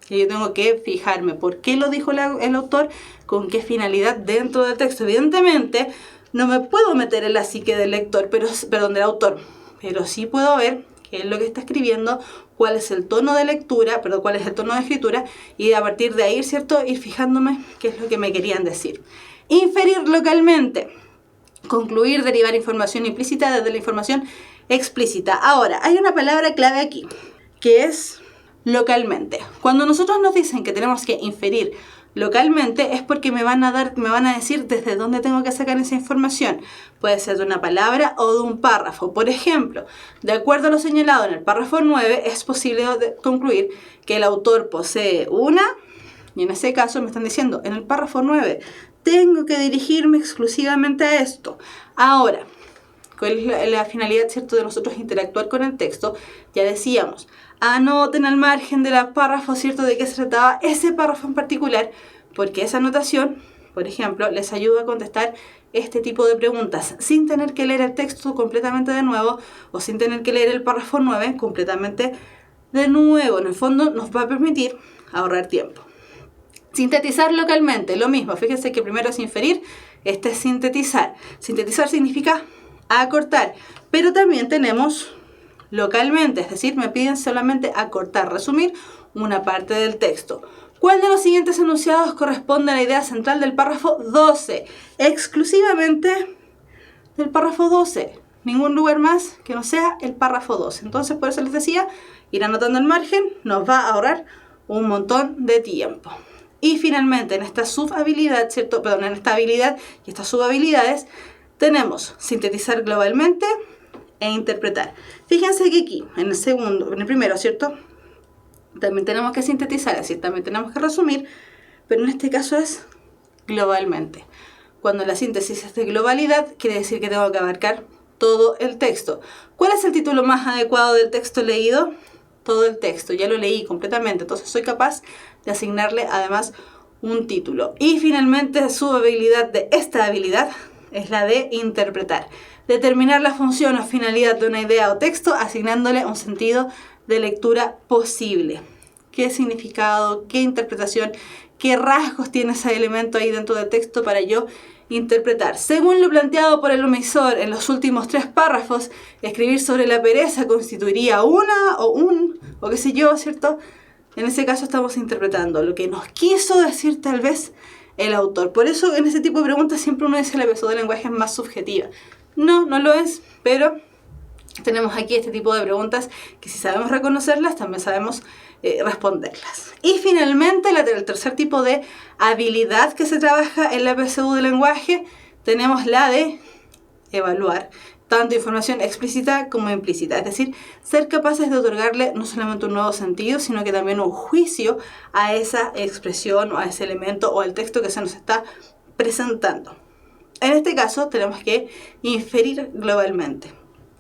[SPEAKER 1] que yo tengo que fijarme por qué lo dijo el autor, con qué finalidad dentro del texto. Evidentemente, no me puedo meter en la psique del lector, del autor, pero sí puedo ver qué es lo que está escribiendo, cuál es el tono de lectura, cuál es el tono de escritura, y a partir de ahí, ¿cierto?, ir fijándome qué es lo que me querían decir. Inferir localmente. Concluir, derivar información implícita desde la información explícita. Ahora, hay una palabra clave aquí, que es localmente. Cuando nosotros nos dicen que tenemos que inferir localmente, es porque me van a decir desde dónde tengo que sacar esa información. Puede ser de una palabra o de un párrafo. Por ejemplo, de acuerdo a lo señalado en el párrafo 9, es posible concluir que el autor posee una, y en ese caso me están diciendo, en el párrafo 9, tengo que dirigirme exclusivamente a esto. Ahora, ¿cuál es la finalidad, cierto, de nosotros interactuar con el texto? Ya decíamos, anoten al margen del párrafo, ¿cierto?, de qué se trataba ese párrafo en particular, porque esa anotación, por ejemplo, les ayuda a contestar este tipo de preguntas sin tener que leer el texto completamente de nuevo o sin tener que leer el párrafo 9 completamente de nuevo. En el fondo nos va a permitir ahorrar tiempo. Sintetizar localmente, lo mismo. Fíjense que primero es inferir, este es sintetizar. Sintetizar significa acortar, pero también tenemos localmente, es decir, me piden solamente acortar, resumir una parte del texto. ¿Cuál de los siguientes enunciados corresponde a la idea central del párrafo 12? Exclusivamente del párrafo 12. Ningún lugar más que no sea el párrafo 12. Entonces, por eso les decía, ir anotando el margen nos va a ahorrar un montón de tiempo. Y finalmente, en esta subhabilidad, ¿cierto? En esta habilidad y estas subhabilidades, tenemos sintetizar globalmente e interpretar. Fíjense que aquí, en el primero, ¿cierto?, también tenemos que sintetizar, es decir, también tenemos que resumir, pero en este caso es globalmente. Cuando la síntesis es de globalidad, quiere decir que tengo que abarcar todo el texto. ¿Cuál es el título más adecuado del texto leído? Todo el texto, ya lo leí completamente, entonces soy capaz de asignarle además un título. Y finalmente, su habilidad de esta habilidad es la de interpretar. Determinar la función o finalidad de una idea o texto asignándole un sentido de lectura posible. ¿Qué significado, qué interpretación, qué rasgos tiene ese elemento ahí dentro del texto para yo interpretar? Según lo planteado por el omisor en los últimos 3 párrafos, escribir sobre la pereza constituiría una o qué sé yo, ¿cierto? En ese caso estamos interpretando lo que nos quiso decir tal vez el autor. Por eso en ese tipo de preguntas siempre uno dice la metodología del lenguaje es más subjetiva. No lo es, pero tenemos aquí este tipo de preguntas que si sabemos reconocerlas, también sabemos responderlas. Y finalmente, el tercer tipo de habilidad que se trabaja en la PSU del lenguaje, tenemos la de evaluar tanto información explícita como implícita, es decir, ser capaces de otorgarle no solamente un nuevo sentido, sino que también un juicio a esa expresión o a ese elemento o al texto que se nos está presentando. En este caso tenemos que inferir globalmente.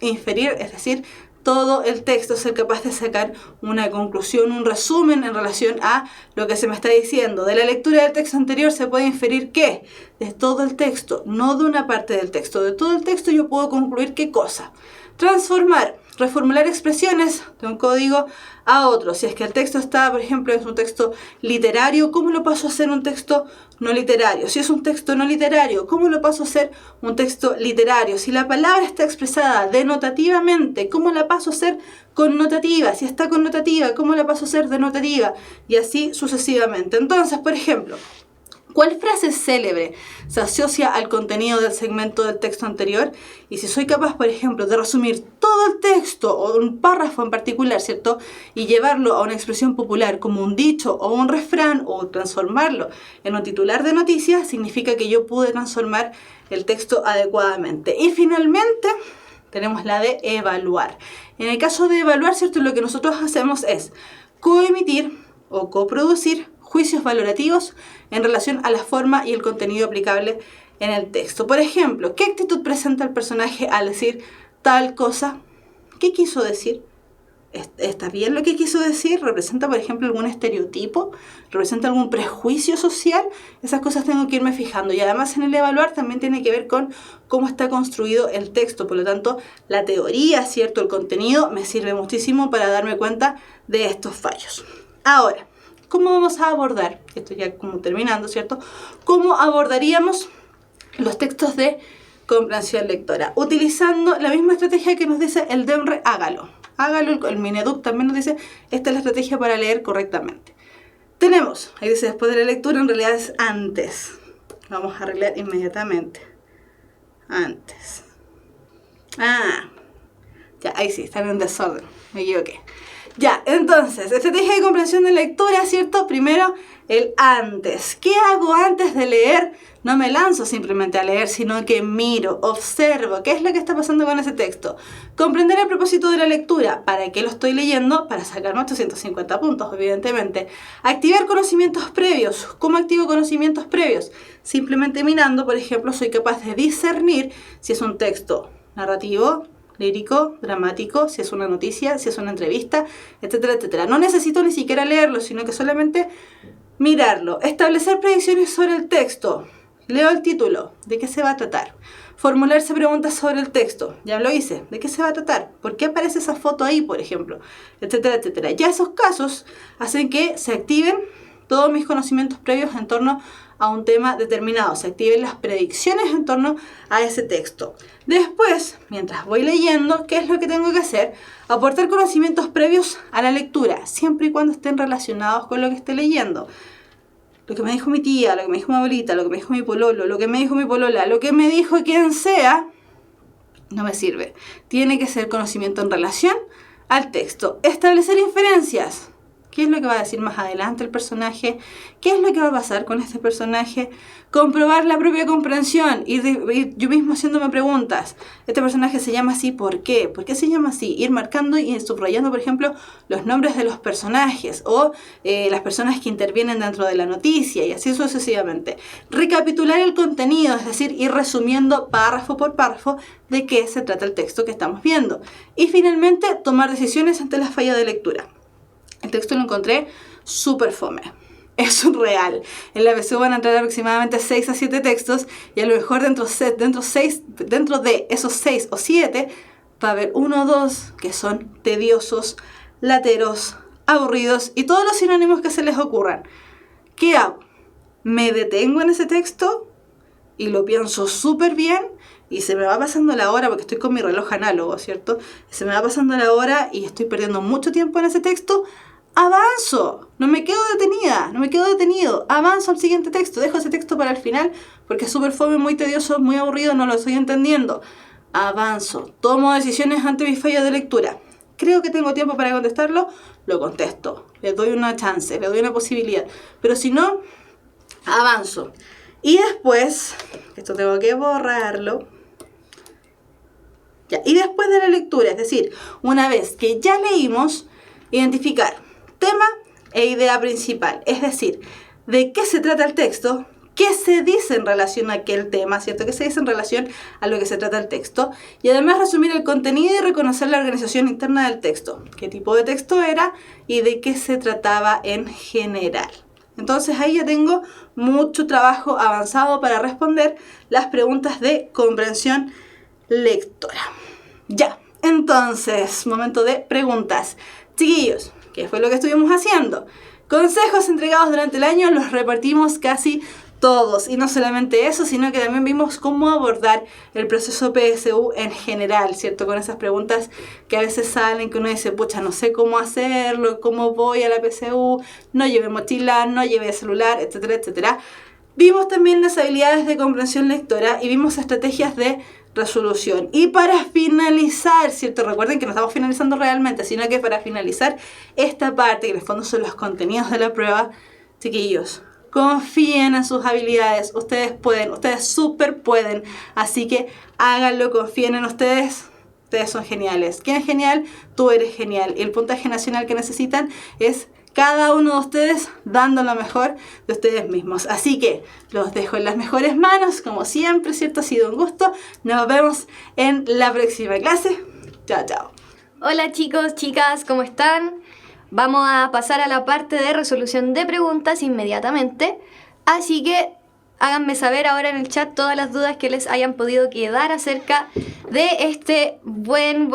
[SPEAKER 1] Inferir, es decir, todo el texto, ser capaz de sacar una conclusión, un resumen en relación a lo que se me está diciendo. De la lectura del texto anterior se puede inferir ¿qué? De todo el texto, no de una parte del texto. De todo el texto yo puedo concluir ¿qué cosa? Transformar, reformular expresiones de un código a otro. Si es que el texto está, por ejemplo, es un texto literario, ¿cómo lo paso a ser un texto no literario? Si es un texto no literario, ¿cómo lo paso a ser un texto literario? Si la palabra está expresada denotativamente, ¿cómo la paso a ser connotativa? Si está connotativa, ¿cómo la paso a ser denotativa? Y así sucesivamente. Entonces, por ejemplo, ¿cuál frase célebre se asocia al contenido del segmento del texto anterior? Y si soy capaz, por ejemplo, de resumir todo el texto o un párrafo en particular, ¿cierto? Y llevarlo a una expresión popular como un dicho o un refrán o transformarlo en un titular de noticias, significa que yo pude transformar el texto adecuadamente. Y finalmente tenemos la de evaluar. En el caso de evaluar, ¿cierto? Lo que nosotros hacemos es coemitir o coproducir juicios valorativos en relación a la forma y el contenido aplicable en el texto. Por ejemplo, ¿qué actitud presenta el personaje al decir tal cosa? ¿Qué quiso decir? ¿Está bien lo que quiso decir? ¿Representa, por ejemplo, algún estereotipo? ¿Representa algún prejuicio social? Esas cosas tengo que irme fijando. Y además en el evaluar también tiene que ver con cómo está construido el texto. Por lo tanto, la teoría, ¿cierto? El contenido me sirve muchísimo para darme cuenta de estos fallos. Ahora, ¿cómo vamos a abordar? Esto ya como terminando, ¿cierto? ¿Cómo abordaríamos los textos de comprensión lectora. Utilizando la misma estrategia que nos dice el DEMRE, hágalo. Hágalo, el Mineduc también nos dice, esta es la estrategia para leer correctamente. Tenemos, ahí dice después de la lectura, en realidad es antes. Vamos a arreglar inmediatamente. Antes. Ya, ahí sí, están en desorden, me equivoqué. Ya, entonces, estrategia de comprensión de lectura, ¿cierto? Primero, el antes. ¿Qué hago antes de leer? No me lanzo simplemente a leer, sino que miro, observo qué es lo que está pasando con ese texto. Comprender el propósito de la lectura. ¿Para qué lo estoy leyendo? Para sacarme 850 puntos, evidentemente. Activar conocimientos previos. ¿Cómo activo conocimientos previos? Simplemente mirando, por ejemplo, soy capaz de discernir si es un texto narrativo, lírico, dramático, si es una noticia, si es una entrevista, etcétera, etcétera. No necesito ni siquiera leerlo, sino que solamente mirarlo. Establecer predicciones sobre el texto. Leo el título. ¿De qué se va a tratar? Formularse preguntas sobre el texto. Ya lo hice. ¿De qué se va a tratar? ¿Por qué aparece esa foto ahí, por ejemplo? Etcétera, etcétera. Ya esos casos hacen que se activen todos mis conocimientos previos en torno a un tema determinado, se activen las predicciones en torno a ese texto. Después, mientras voy leyendo, ¿qué es lo que tengo que hacer? Aportar conocimientos previos a la lectura, siempre y cuando estén relacionados con lo que esté leyendo. Lo que me dijo mi tía, lo que me dijo mi abuelita, lo que me dijo mi pololo, lo que me dijo mi polola, lo que me dijo quien sea, no me sirve. Tiene que ser conocimiento en relación al texto. Establecer inferencias. ¿Qué es lo que va a decir más adelante el personaje? ¿Qué es lo que va a pasar con este personaje? Comprobar la propia comprensión, ir yo mismo haciéndome preguntas. Este personaje se llama así, ¿por qué? ¿Por qué se llama así? Ir marcando y subrayando, por ejemplo, los nombres de los personajes o las personas que intervienen dentro de la noticia y así sucesivamente. Recapitular el contenido, es decir, ir resumiendo párrafo por párrafo de qué se trata el texto que estamos viendo. Y finalmente, tomar decisiones ante la falla de lectura. El texto lo encontré súper fome. Es surreal. En la PSU van a entrar aproximadamente 6 a 7 textos y a lo mejor dentro de esos 6 o 7 va a haber 1 o 2 que son tediosos, lateros, aburridos y todos los sinónimos que se les ocurran. ¿Qué hago? ¿Me detengo en ese texto y lo pienso súper bien? Y se me va pasando la hora, porque estoy con mi reloj análogo, ¿cierto? Se me va pasando la hora y estoy perdiendo mucho tiempo en ese texto. Avanzo, no me quedo detenida, no me quedo detenido. Avanzo al siguiente texto, dejo ese texto para el final porque es súper fome, muy tedioso, muy aburrido, no lo estoy entendiendo. Avanzo, tomo decisiones ante mi falla de lectura. Creo que tengo tiempo para contestarlo, lo contesto. Le doy una chance, le doy una posibilidad. Pero si no, avanzo. Y después, esto tengo que borrarlo. Ya, y después de la lectura, es decir, una vez que ya leímos, identificar tema e idea principal. Es decir, de qué se trata el texto, qué se dice en relación a aquel tema, ¿cierto? ¿Qué se dice en relación a lo que se trata el texto? Y además resumir el contenido y reconocer la organización interna del texto. ¿Qué tipo de texto era y de qué se trataba en general? Entonces ahí ya tengo mucho trabajo avanzado para responder las preguntas de comprensión lectora. Ya, entonces, momento de preguntas. Chiquillos, ¿qué fue lo que estuvimos haciendo? Consejos entregados durante el año los repartimos casi todos. Y no solamente eso, sino que también vimos cómo abordar el proceso PSU en general, ¿cierto? Con esas preguntas que a veces salen, que uno dice, pucha, no sé cómo hacerlo, cómo voy a la PSU, no llevé mochila, no llevé celular, etcétera, etcétera. Vimos también las habilidades de comprensión lectora y vimos estrategias de resolución. Y para finalizar, ¿cierto? Recuerden que no estamos finalizando realmente, sino que para finalizar esta parte, que en el fondo son los contenidos de la prueba, chiquillos, confíen en sus habilidades. Ustedes pueden, ustedes súper pueden. Así que háganlo, confíen en ustedes. Ustedes son geniales. ¿Quién es genial? Tú eres genial. Y el puntaje nacional que necesitan es cada uno de ustedes dando lo mejor de ustedes mismos. Así que los dejo en las mejores manos, como siempre, ¿cierto? Ha sido un gusto. Nos vemos en la próxima clase. Chao, chao.
[SPEAKER 2] Hola chicos, chicas, ¿cómo están? Vamos a pasar a la parte de resolución de preguntas inmediatamente. Así que háganme saber ahora en el chat todas las dudas que les hayan podido quedar acerca de este buen,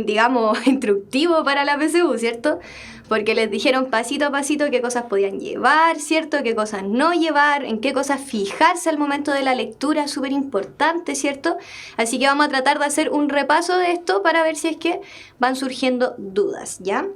[SPEAKER 2] digamos, instructivo para la PSU, ¿cierto? porque les dijeron pasito a pasito qué cosas podían llevar, ¿cierto? Qué cosas no llevar, en qué cosas fijarse al momento de la lectura, súper importante, ¿cierto? Así que vamos a tratar de hacer un repaso de esto para ver si es que van surgiendo dudas, ¿ya?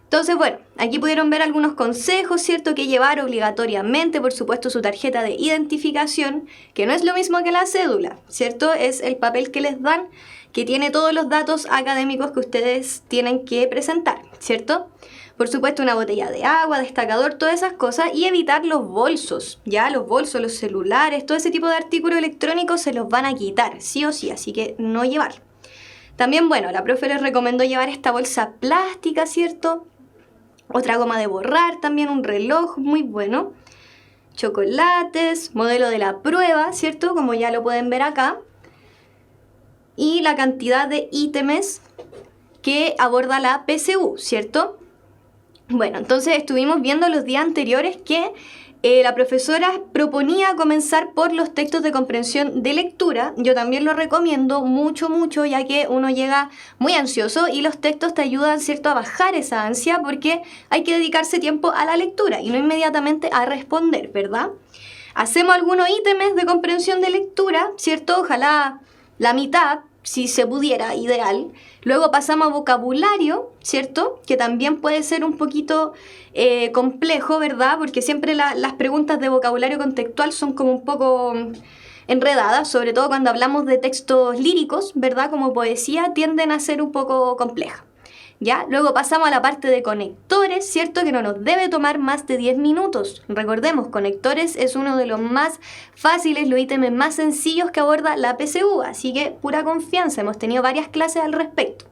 [SPEAKER 2] Entonces, bueno, aquí pudieron ver algunos consejos, ¿cierto? Que llevar obligatoriamente, por supuesto, su tarjeta de identificación, que no es lo mismo que la cédula, ¿cierto? Es el papel que les dan, que tiene todos los datos académicos que ustedes tienen que presentar, ¿cierto? Por supuesto, una botella de agua, destacador, todas esas cosas, y evitar los bolsos, ¿ya? Los bolsos, los celulares, todo ese tipo de artículos electrónicos se los van a quitar, sí o sí, así que no llevar. También, bueno, la profe les recomendó llevar esta bolsa plástica, ¿cierto? Otra goma de borrar, también un reloj muy bueno. Chocolates, modelo de la prueba, ¿cierto? Como ya lo pueden ver acá. Y la cantidad de ítems que aborda la PSU, ¿cierto? Bueno, entonces estuvimos viendo los días anteriores que la profesora proponía comenzar por los textos de comprensión de lectura. Yo también lo recomiendo mucho, mucho, ya que uno llega muy ansioso y los textos te ayudan, ¿cierto?, a bajar esa ansia, porque hay que dedicarse tiempo a la lectura y no inmediatamente a responder, ¿verdad? Hacemos algunos ítems de comprensión de lectura, ¿cierto? Ojalá la mitad, si se pudiera, ideal. Luego pasamos a vocabulario, ¿cierto? Que también puede ser un poquito complejo, ¿verdad? Porque siempre las preguntas de vocabulario contextual son como un poco enredadas, sobre todo cuando hablamos de textos líricos, ¿verdad? Como poesía, tienden a ser un poco complejas. ¿Ya? Luego pasamos a la parte de conectores, ¿cierto? Que no nos debe tomar más de 10 minutos. Recordemos, conectores es uno de los más fáciles, los ítems más sencillos que aborda la PSU, así que pura confianza, hemos tenido varias clases al respecto.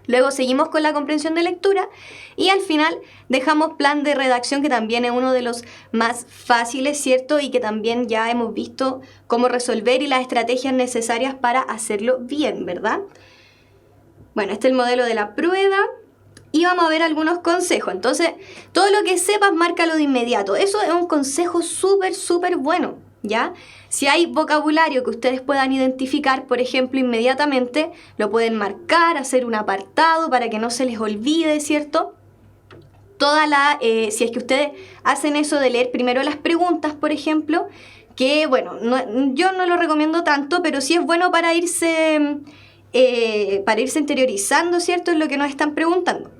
[SPEAKER 2] Luego seguimos con la comprensión de lectura y al final dejamos plan de redacción, que también es uno de los más fáciles, ¿cierto? Y que también ya hemos visto cómo resolver y las estrategias necesarias para hacerlo bien, ¿verdad? Bueno, este es el modelo de la prueba y vamos a ver algunos consejos. Entonces, todo lo que sepas, márcalo de inmediato. Eso es un consejo súper, súper bueno, ¿ya? Si hay vocabulario que ustedes puedan identificar, por ejemplo, inmediatamente, lo pueden marcar, hacer un apartado para que no se les olvide, ¿cierto? Si es que ustedes hacen eso de leer primero las preguntas, por ejemplo, que, bueno, yo no lo recomiendo tanto, pero sí es bueno para irse interiorizando, ¿cierto?, en lo que nos están preguntando.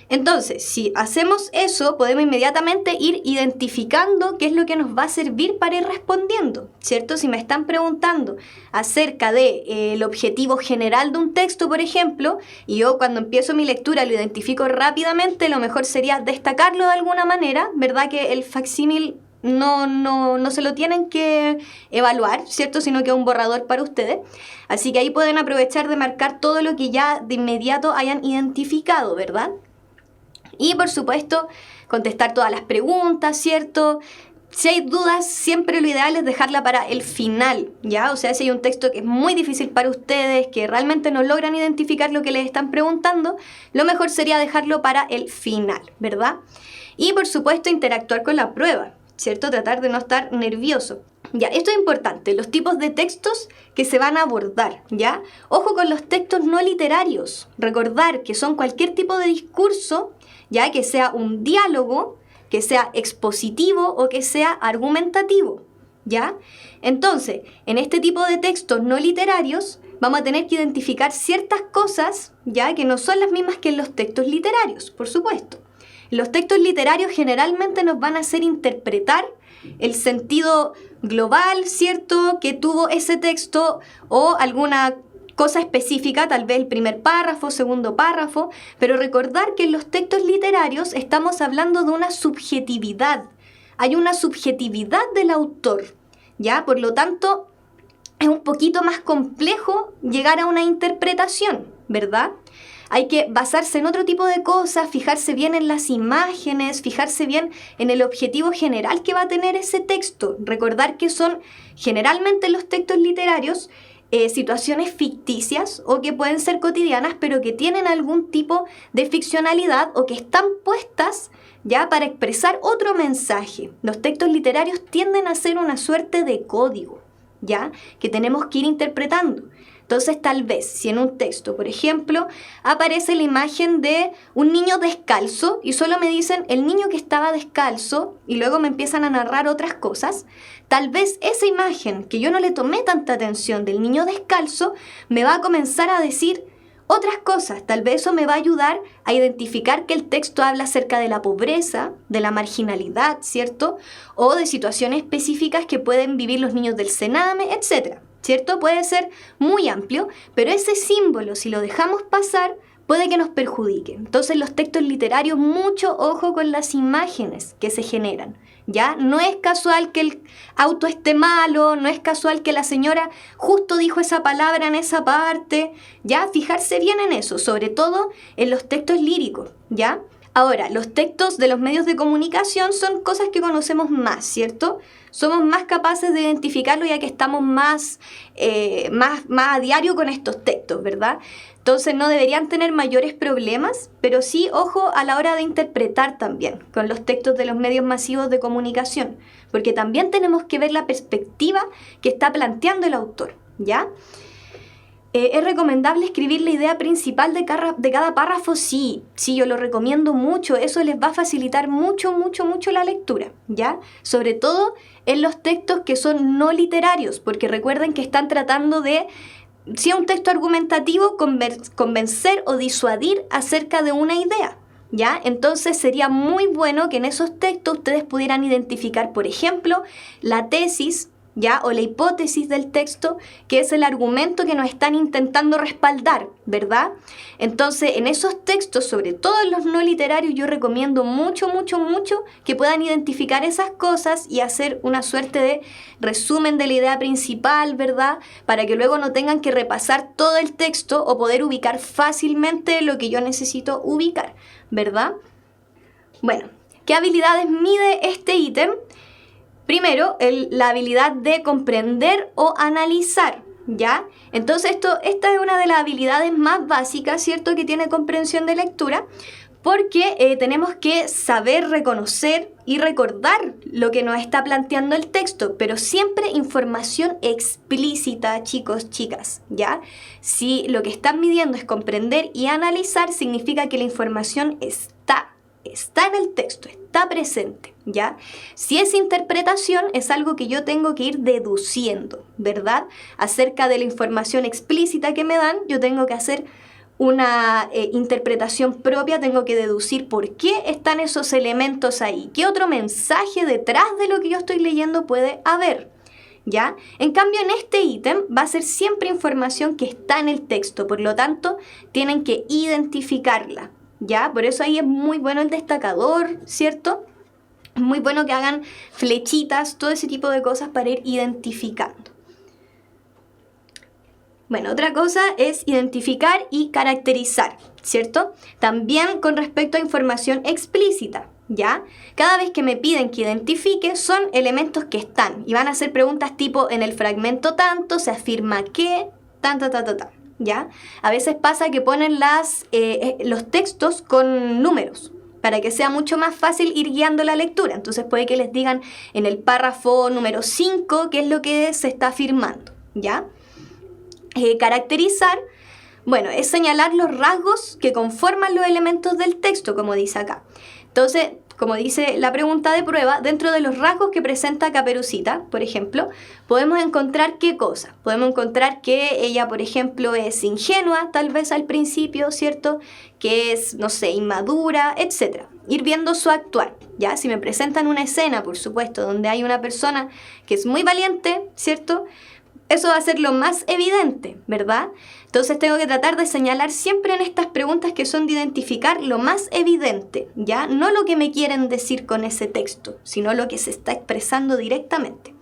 [SPEAKER 2] Entonces, si hacemos eso, podemos inmediatamente ir identificando qué es lo que nos va a servir para ir respondiendo, ¿cierto? Si me están preguntando acerca del objetivo general de un texto, por ejemplo, y yo cuando empiezo mi lectura lo identifico rápidamente, lo mejor sería destacarlo de alguna manera, ¿verdad? Que el facsímil no se lo tienen que evaluar, ¿cierto? Sino que es un borrador para ustedes. Así que ahí pueden aprovechar de marcar todo lo que ya de inmediato hayan identificado, ¿verdad? Y por supuesto, contestar todas las preguntas, ¿cierto? Si hay dudas, siempre lo ideal es dejarla para el final, ¿ya? O sea, si hay un texto que es muy difícil para ustedes, que realmente no logran identificar lo que les están preguntando, lo mejor sería dejarlo para el final, ¿verdad? Y por supuesto, interactuar con la prueba, ¿cierto? Tratar de no estar nervioso. Ya, esto es importante, los tipos de textos que se van a abordar, ¿ya? Ojo con los textos no literarios. Recordar que son cualquier tipo de discurso, ya que sea un diálogo, que sea expositivo o que sea argumentativo, ¿ya? Entonces, en este tipo de textos no literarios vamos a tener que identificar ciertas cosas, ¿ya? Que no son las mismas que en los textos literarios, por supuesto. Los textos literarios generalmente nos van a hacer interpretar el sentido global, ¿cierto?, que tuvo ese texto o alguna cosa específica, tal vez el primer párrafo, segundo párrafo, pero recordar que en los textos literarios estamos hablando de una subjetividad. Hay una subjetividad del autor, ¿ya? Por lo tanto, es un poquito más complejo llegar a una interpretación, ¿verdad? Hay que basarse en otro tipo de cosas, fijarse bien en las imágenes, fijarse bien en el objetivo general que va a tener ese texto. Recordar que son generalmente en los textos literarios situaciones ficticias o que pueden ser cotidianas, pero que tienen algún tipo de ficcionalidad o que están puestas ya para expresar otro mensaje. Los textos literarios tienden a ser una suerte de código, ¿ya?, que tenemos que ir interpretando. Entonces, tal vez, si en un texto, por ejemplo, aparece la imagen de un niño descalzo y solo me dicen el niño que estaba descalzo y luego me empiezan a narrar otras cosas, tal vez esa imagen que yo no le tomé tanta atención del niño descalzo me va a comenzar a decir otras cosas. Tal vez eso me va a ayudar a identificar que el texto habla acerca de la pobreza, de la marginalidad, ¿cierto? O de situaciones específicas que pueden vivir los niños del Sename, etc., ¿cierto? Puede ser muy amplio, pero ese símbolo, si lo dejamos pasar, puede que nos perjudique. Entonces, los textos literarios, mucho ojo con las imágenes que se generan, ¿ya? No es casual que el auto esté malo, no es casual que la señora justo dijo esa palabra en esa parte, ¿ya? Fijarse bien en eso, sobre todo en los textos líricos, ¿ya? Ahora, los textos de los medios de comunicación son cosas que conocemos más, ¿cierto? Somos más capaces de identificarlo ya que estamos más a diario con estos textos, ¿verdad? Entonces no deberían tener mayores problemas, pero sí, ojo, a la hora de interpretar también con los textos de los medios masivos de comunicación, porque también tenemos que ver la perspectiva que está planteando el autor, ¿ya? ¿Es recomendable escribir la idea principal de cada párrafo? Sí, yo lo recomiendo mucho. Eso les va a facilitar mucho la lectura, ¿ya? Sobre todo en los textos que son no literarios, porque recuerden que están tratando de, si es un texto argumentativo, convencer o disuadir acerca de una idea, ¿ya? Entonces sería muy bueno que en esos textos ustedes pudieran identificar, por ejemplo, la tesis, ¿ya? O la hipótesis del texto, que es el argumento que nos están intentando respaldar, ¿verdad? Entonces, en esos textos, sobre todo en los no literarios, yo recomiendo mucho que puedan identificar esas cosas y hacer una suerte de resumen de la idea principal, ¿verdad? Para que luego no tengan que repasar todo el texto o poder ubicar fácilmente lo que yo necesito ubicar, ¿verdad? Bueno, ¿qué habilidades mide este ítem? Primero, la habilidad de comprender o analizar, ¿ya? Entonces, esta es una de las habilidades más básicas, ¿cierto?, que tiene comprensión de lectura, porque tenemos que saber reconocer y recordar lo que nos está planteando el texto, pero siempre información explícita, chicos, chicas, ¿ya? Si lo que están midiendo es comprender y analizar, significa que la información está en el texto, está presente, ¿ya? Si es interpretación, es algo que yo tengo que ir deduciendo, ¿verdad? Acerca de la información explícita que me dan, yo tengo que hacer una interpretación propia, tengo que deducir por qué están esos elementos ahí, qué otro mensaje detrás de lo que yo estoy leyendo puede haber, ¿ya? En cambio, en este ítem va a ser siempre información que está en el texto, por lo tanto, tienen que identificarla, ¿ya? Por eso ahí es muy bueno el destacador, ¿cierto? Es muy bueno que hagan flechitas, todo ese tipo de cosas para ir identificando. Bueno, otra cosa es identificar y caracterizar, ¿cierto? También con respecto a información explícita, ¿ya? Cada vez que me piden que identifique, son elementos que están. Y van a hacer preguntas tipo, en el fragmento tanto, se afirma que, ¿ya? A veces pasa que ponen los textos con números, para que sea mucho más fácil ir guiando la lectura. Entonces puede que les digan en el párrafo número 5 qué es lo que se está afirmando, ¿ya? Caracterizar, bueno, es señalar los rasgos que conforman los elementos del texto, como dice acá. Entonces, como dice la pregunta de prueba, dentro de los rasgos que presenta Caperucita, por ejemplo, podemos encontrar qué cosa. Podemos encontrar que ella, por ejemplo, es ingenua, tal vez al principio, ¿cierto? Que es, no sé, inmadura, etc. Ir viendo su actuar, ¿ya? Si me presentan una escena, por supuesto, donde hay una persona que es muy valiente, ¿cierto? Eso va a ser lo más evidente, ¿verdad? Entonces tengo que tratar de señalar siempre en estas preguntas que son de identificar lo más evidente, ¿ya? No lo que me quieren decir con ese texto, sino lo que se está expresando directamente.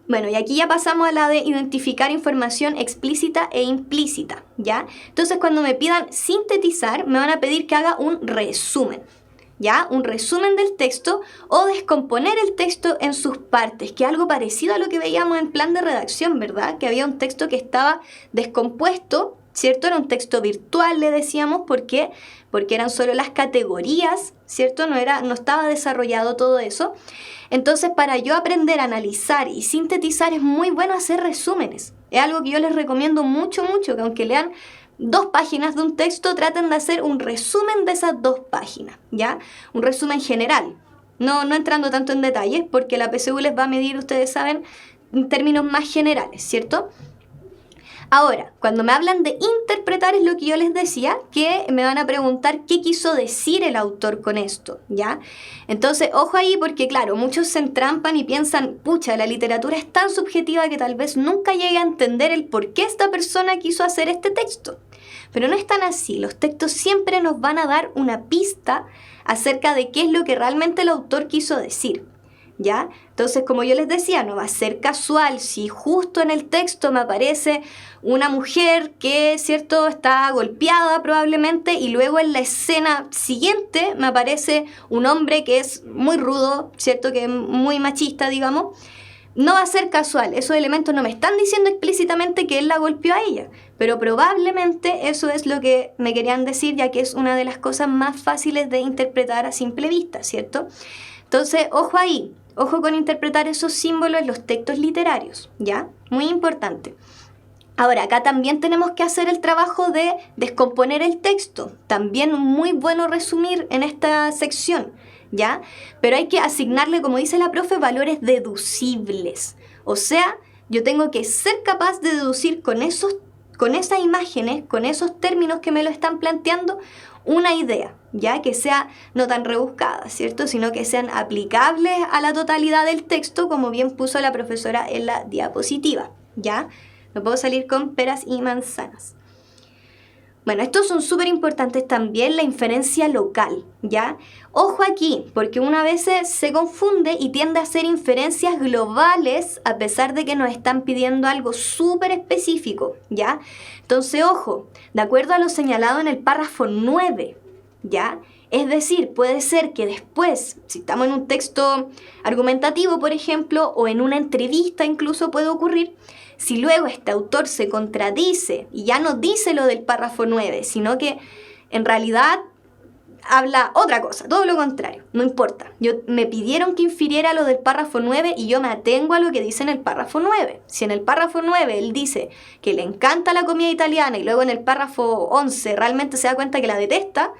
[SPEAKER 2] Bueno, y aquí ya pasamos a la de identificar información explícita e implícita, ¿ya? Entonces cuando me pidan sintetizar, me van a pedir que haga un resumen, ¿ya? Un resumen del texto o descomponer el texto en sus partes, que es algo parecido a lo que veíamos en plan de redacción, ¿verdad? Que había un texto que estaba descompuesto, ¿cierto? Era un texto virtual, le decíamos, porque eran solo las categorías, ¿cierto? No estaba desarrollado todo eso. Entonces, para yo aprender a analizar y sintetizar es muy bueno hacer resúmenes. Es algo que yo les recomiendo mucho, mucho, que aunque lean 2 páginas de un texto, traten de hacer un resumen de esas 2 páginas, ¿ya? Un resumen general, no entrando tanto en detalles, porque la PSU les va a medir, ustedes saben, en términos más generales, ¿cierto? Ahora, cuando me hablan de interpretar es lo que yo les decía, que me van a preguntar qué quiso decir el autor con esto, ¿ya? Entonces, ojo ahí porque, claro, muchos se entrampan y piensan, pucha, la literatura es tan subjetiva que tal vez nunca llegue a entender el por qué esta persona quiso hacer este texto. Pero no es tan así, los textos siempre nos van a dar una pista acerca de qué es lo que realmente el autor quiso decir, ¿ya? Entonces, como yo les decía, no va a ser casual si justo en el texto me aparece una mujer que, ¿cierto?, está golpeada probablemente y luego en la escena siguiente me aparece un hombre que es muy rudo, ¿cierto?, que es muy machista, digamos. No va a ser casual, esos elementos no me están diciendo explícitamente que él la golpeó a ella, pero probablemente eso es lo que me querían decir, ya que es una de las cosas más fáciles de interpretar a simple vista, ¿cierto? Entonces, ojo ahí, ojo con interpretar esos símbolos en los textos literarios, ¿ya? Muy importante. Ahora, acá también tenemos que hacer el trabajo de descomponer el texto, también muy bueno resumir en esta sección, ¿ya? Pero hay que asignarle, como dice la profe, valores deducibles. O sea, yo tengo que ser capaz de deducir con esas imágenes, con esos términos que me lo están planteando, una idea, ¿ya? Que sea no tan rebuscada, ¿cierto? Sino que sean aplicables a la totalidad del texto, como bien puso la profesora en la diapositiva, ¿ya? No puedo salir con peras y manzanas. Bueno, estos son súper importantes también, la inferencia local, ¿ya? Ojo aquí, porque una vez se confunde y tiende a hacer inferencias globales a pesar de que nos están pidiendo algo súper específico, ¿ya? Entonces, ojo, de acuerdo a lo señalado en el párrafo 9, ¿ya? Es decir, puede ser que después, si estamos en un texto argumentativo, por ejemplo, o en una entrevista incluso puede ocurrir, si luego este autor se contradice y ya no dice lo del párrafo 9, sino que en realidad habla otra cosa, todo lo contrario, no importa. Me pidieron que infiriera lo del párrafo 9 y yo me atengo a lo que dice en el párrafo 9. Si en el párrafo 9 él dice que le encanta la comida italiana y luego en el párrafo 11 realmente se da cuenta que la detesta,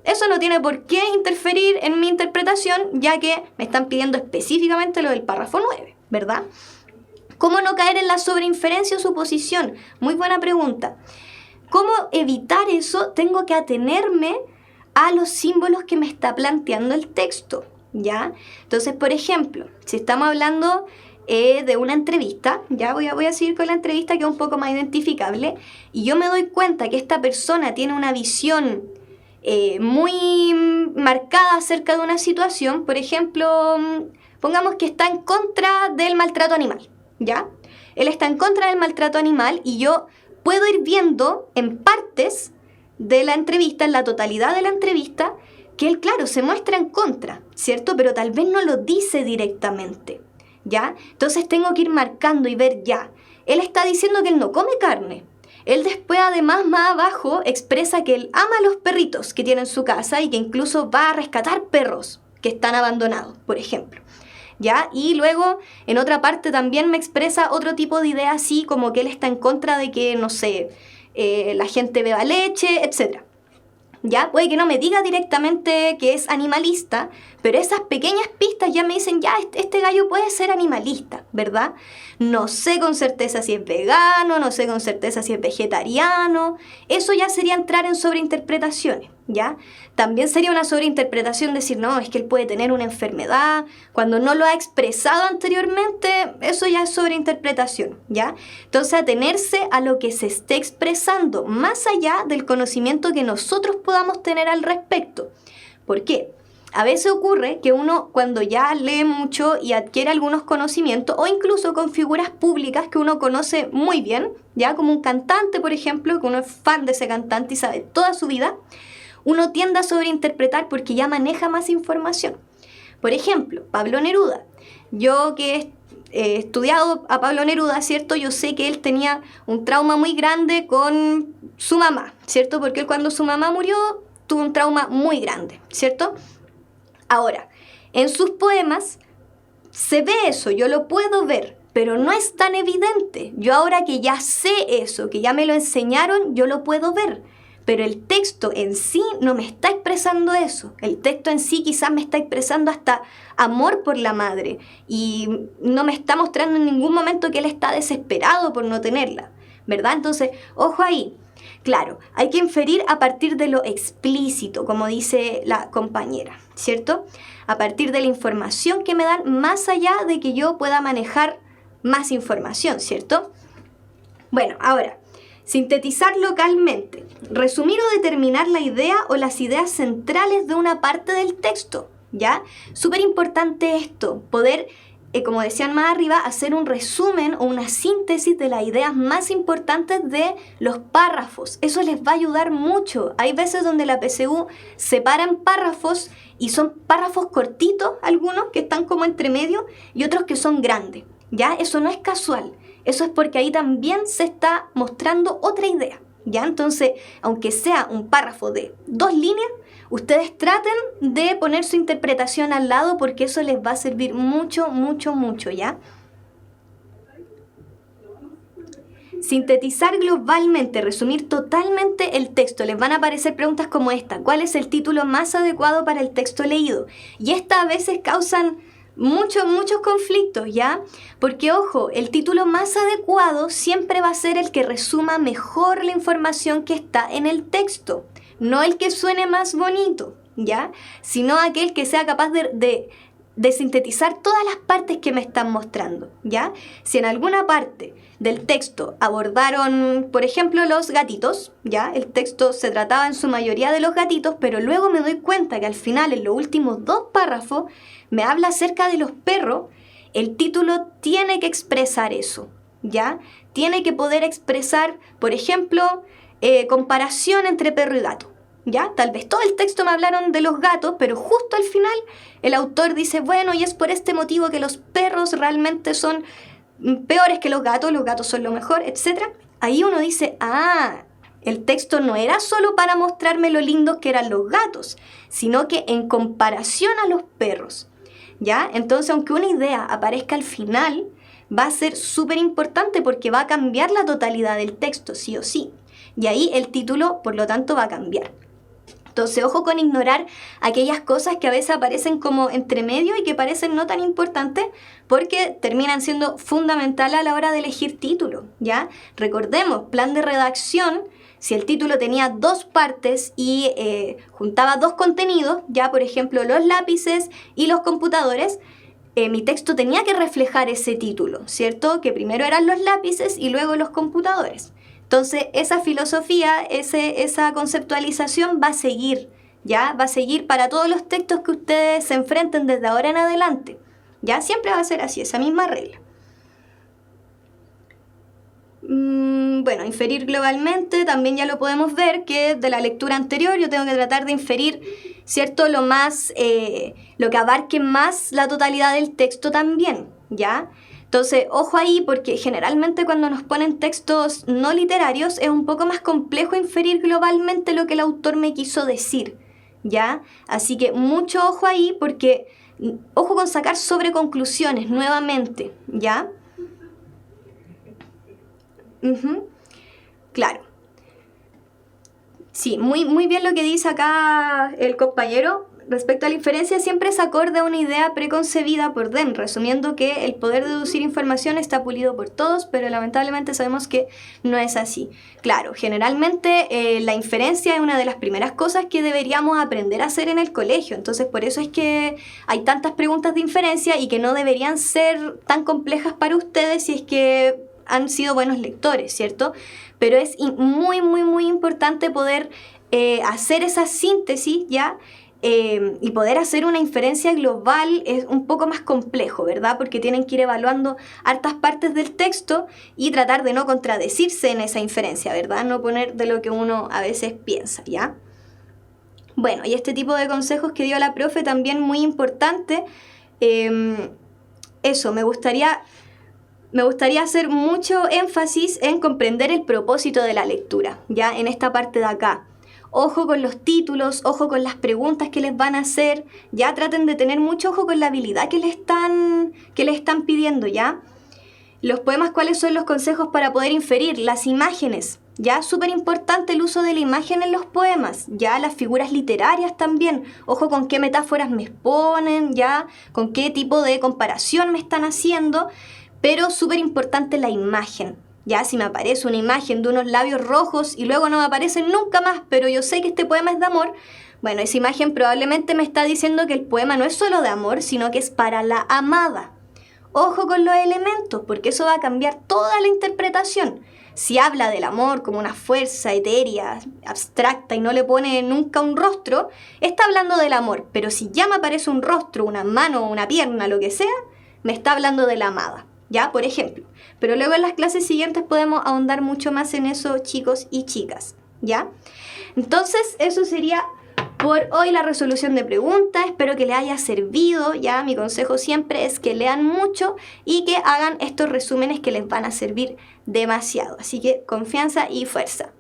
[SPEAKER 2] eso no tiene por qué interferir en mi interpretación, ya que me están pidiendo específicamente lo del párrafo 9, ¿verdad? ¿Cómo no caer en la sobreinferencia o suposición? Muy buena pregunta. ¿Cómo evitar eso? Tengo que atenerme a los símbolos que me está planteando el texto, ¿ya? Entonces, por ejemplo, si estamos hablando de una entrevista, ya voy a seguir con la entrevista, que es un poco más identificable, y yo me doy cuenta que esta persona tiene una visión muy marcada acerca de una situación. Por ejemplo, pongamos que está en contra del maltrato animal, ¿ya? Él está en contra del maltrato animal y yo puedo ir viendo en partes de la entrevista, en la totalidad de la entrevista, que él, claro, se muestra en contra, ¿cierto? Pero tal vez no lo dice directamente, ¿ya? Entonces tengo que ir marcando y ver ya. Él está diciendo que él no come carne. Él después, además, más abajo, expresa que él ama a los perritos que tiene en su casa y que incluso va a rescatar perros que están abandonados, por ejemplo, ¿ya? Y luego, en otra parte, también me expresa otro tipo de idea, así como que él está en contra de que, no sé, la gente beba leche, etc. ¿Ya? Puede que no me diga directamente que es animalista, pero esas pequeñas pistas ya me dicen, ya, este gallo puede ser animalista, ¿verdad? No sé con certeza si es vegano, no sé con certeza si es vegetariano. Eso ya sería entrar en sobreinterpretaciones, ¿ya? También sería una sobreinterpretación decir, no, es que él puede tener una enfermedad, cuando no lo ha expresado anteriormente, eso ya es sobreinterpretación, ¿ya? Entonces, atenerse a lo que se esté expresando, más allá del conocimiento que nosotros podamos tener al respecto. ¿Por qué? A veces ocurre que uno, cuando ya lee mucho y adquiere algunos conocimientos, o incluso con figuras públicas que uno conoce muy bien, ya como un cantante, por ejemplo, que uno es fan de ese cantante y sabe toda su vida, uno tiende a sobreinterpretar porque ya maneja más información. Por ejemplo, Pablo Neruda. Yo que he estudiado a Pablo Neruda, ¿cierto? Yo sé que él tenía un trauma muy grande con su mamá, ¿cierto? Porque él, cuando su mamá murió, tuvo un trauma muy grande, ¿cierto? Ahora, En sus poemas se ve eso, yo lo puedo ver, pero no es tan evidente. Yo ahora que ya sé eso, que ya me lo enseñaron, yo lo puedo ver. Pero el texto en sí no me está expresando eso. El texto en sí quizás me está expresando hasta amor por la madre y no me está mostrando en ningún momento que él está desesperado por no tenerla, ¿verdad? Entonces, ojo ahí. Claro, hay que inferir a partir de lo explícito, como dice la compañera, ¿cierto? A partir de la información que me dan, más allá de que yo pueda manejar más información, ¿cierto? Bueno, ahora, sintetizar localmente, resumir o determinar la idea o las ideas centrales de una parte del texto, ¿ya? Súper importante esto, poder, como decían más arriba, hacer un resumen o una síntesis de las ideas más importantes de los párrafos. Eso les va a ayudar mucho. Hay veces donde la PSU separa en párrafos y son párrafos cortitos, algunos que están como entre medio y otros que son grandes, ¿ya? Eso no es casual. Eso es porque ahí también se está mostrando otra idea, ¿ya? Entonces, aunque sea un párrafo de 2 líneas, ustedes traten de poner su interpretación al lado porque eso les va a servir mucho, mucho, mucho, ¿ya? Sintetizar globalmente, resumir totalmente el texto. Les van a aparecer preguntas como esta. ¿Cuál es el título más adecuado para el texto leído? Y estas a veces causan muchos conflictos, ¿ya? Porque, ojo, el título más adecuado siempre va a ser el que resuma mejor la información que está en el texto, no el que suene más bonito, ¿ya? Sino aquel que sea capaz de sintetizar todas las partes que me están mostrando, ¿ya? Si en alguna parte del texto abordaron, por ejemplo, los gatitos, ¿ya? El texto se trataba en su mayoría de los gatitos, pero luego me doy cuenta que al final, en los últimos 2 párrafos, me habla acerca de los perros. El título tiene que expresar eso, ¿ya? Tiene que poder expresar, por ejemplo, comparación entre perro y gato, ¿ya? Tal vez todo el texto me hablaron de los gatos, pero justo al final el autor dice, bueno, y es por este motivo que los perros realmente son peores que los gatos son lo mejor, etc. Ahí uno dice, el texto no era solo para mostrarme lo lindos que eran los gatos, sino que en comparación a los perros, ¿ya? Entonces, aunque una idea aparezca al final, va a ser súper importante porque va a cambiar la totalidad del texto, sí o sí. Y ahí el título, por lo tanto, va a cambiar. Entonces, ojo con ignorar aquellas cosas que a veces aparecen como entre medio y que parecen no tan importantes porque terminan siendo fundamentales a la hora de elegir título, ¿ya? Recordemos, plan de redacción, si el título tenía 2 partes y juntaba 2 contenidos, ya por ejemplo los lápices y los computadores, mi texto tenía que reflejar ese título, ¿cierto? Que primero eran los lápices y luego los computadores. Entonces, esa filosofía, esa conceptualización va a seguir, ¿ya? Va a seguir para todos los textos que ustedes se enfrenten desde ahora en adelante, ¿ya? Siempre va a ser así, esa misma regla. Bueno, inferir globalmente, también ya lo podemos ver, que de la lectura anterior yo tengo que tratar de inferir, ¿cierto? Lo que abarque más la totalidad del texto también, ¿ya? Entonces, ojo ahí, porque generalmente cuando nos ponen textos no literarios es un poco más complejo inferir globalmente lo que el autor me quiso decir, ¿ya? Así que mucho ojo ahí, porque ojo con sacar sobreconclusiones nuevamente, ¿ya? Claro. Sí, muy bien lo que dice acá el compañero. Respecto a la inferencia, siempre es acorde a una idea preconcebida por DEM, resumiendo que el poder deducir información está pulido por todos, pero lamentablemente sabemos que no es así. Claro, generalmente la inferencia es una de las primeras cosas que deberíamos aprender a hacer en el colegio, entonces por eso es que hay tantas preguntas de inferencia y que no deberían ser tan complejas para ustedes si es que han sido buenos lectores, ¿cierto? Pero es muy importante poder hacer esa síntesis, ¿ya? Y poder hacer una inferencia global es un poco más complejo, ¿verdad? Porque tienen que ir evaluando hartas partes del texto y tratar de no contradecirse en esa inferencia, ¿verdad? No poner de lo que uno a veces piensa, ¿ya? Bueno, y este tipo de consejos que dio la profe también muy importante. Eso, me gustaría hacer mucho énfasis en comprender el propósito de la lectura, ¿ya? En esta parte de acá. Ojo con los títulos, ojo con las preguntas que les van a hacer, ya traten de tener mucho ojo con la habilidad que les están pidiendo, ¿ya? Los poemas, ¿cuáles son los consejos para poder inferir? Las imágenes, ¿ya? Súper importante el uso de la imagen en los poemas, ¿ya? Las figuras literarias también, ojo con qué metáforas me exponen, ¿ya? Con qué tipo de comparación me están haciendo, pero súper importante la imagen. Ya, si me aparece una imagen de unos labios rojos y luego no me aparecen nunca más, pero yo sé que este poema es de amor, bueno, esa imagen probablemente me está diciendo que el poema no es solo de amor, sino que es para la amada. Ojo con los elementos, porque eso va a cambiar toda la interpretación. Si habla del amor como una fuerza etérea, abstracta y no le pone nunca un rostro, está hablando del amor, pero si ya me aparece un rostro, una mano, una pierna, lo que sea, me está hablando de la amada. ¿Ya? Por ejemplo. Pero luego en las clases siguientes podemos ahondar mucho más en eso, chicos y chicas. ¿Ya? Entonces, eso sería por hoy la resolución de preguntas. Espero que les haya servido. ¿Ya? Mi consejo siempre es que lean mucho y que hagan estos resúmenes que les van a servir demasiado. Así que confianza y fuerza.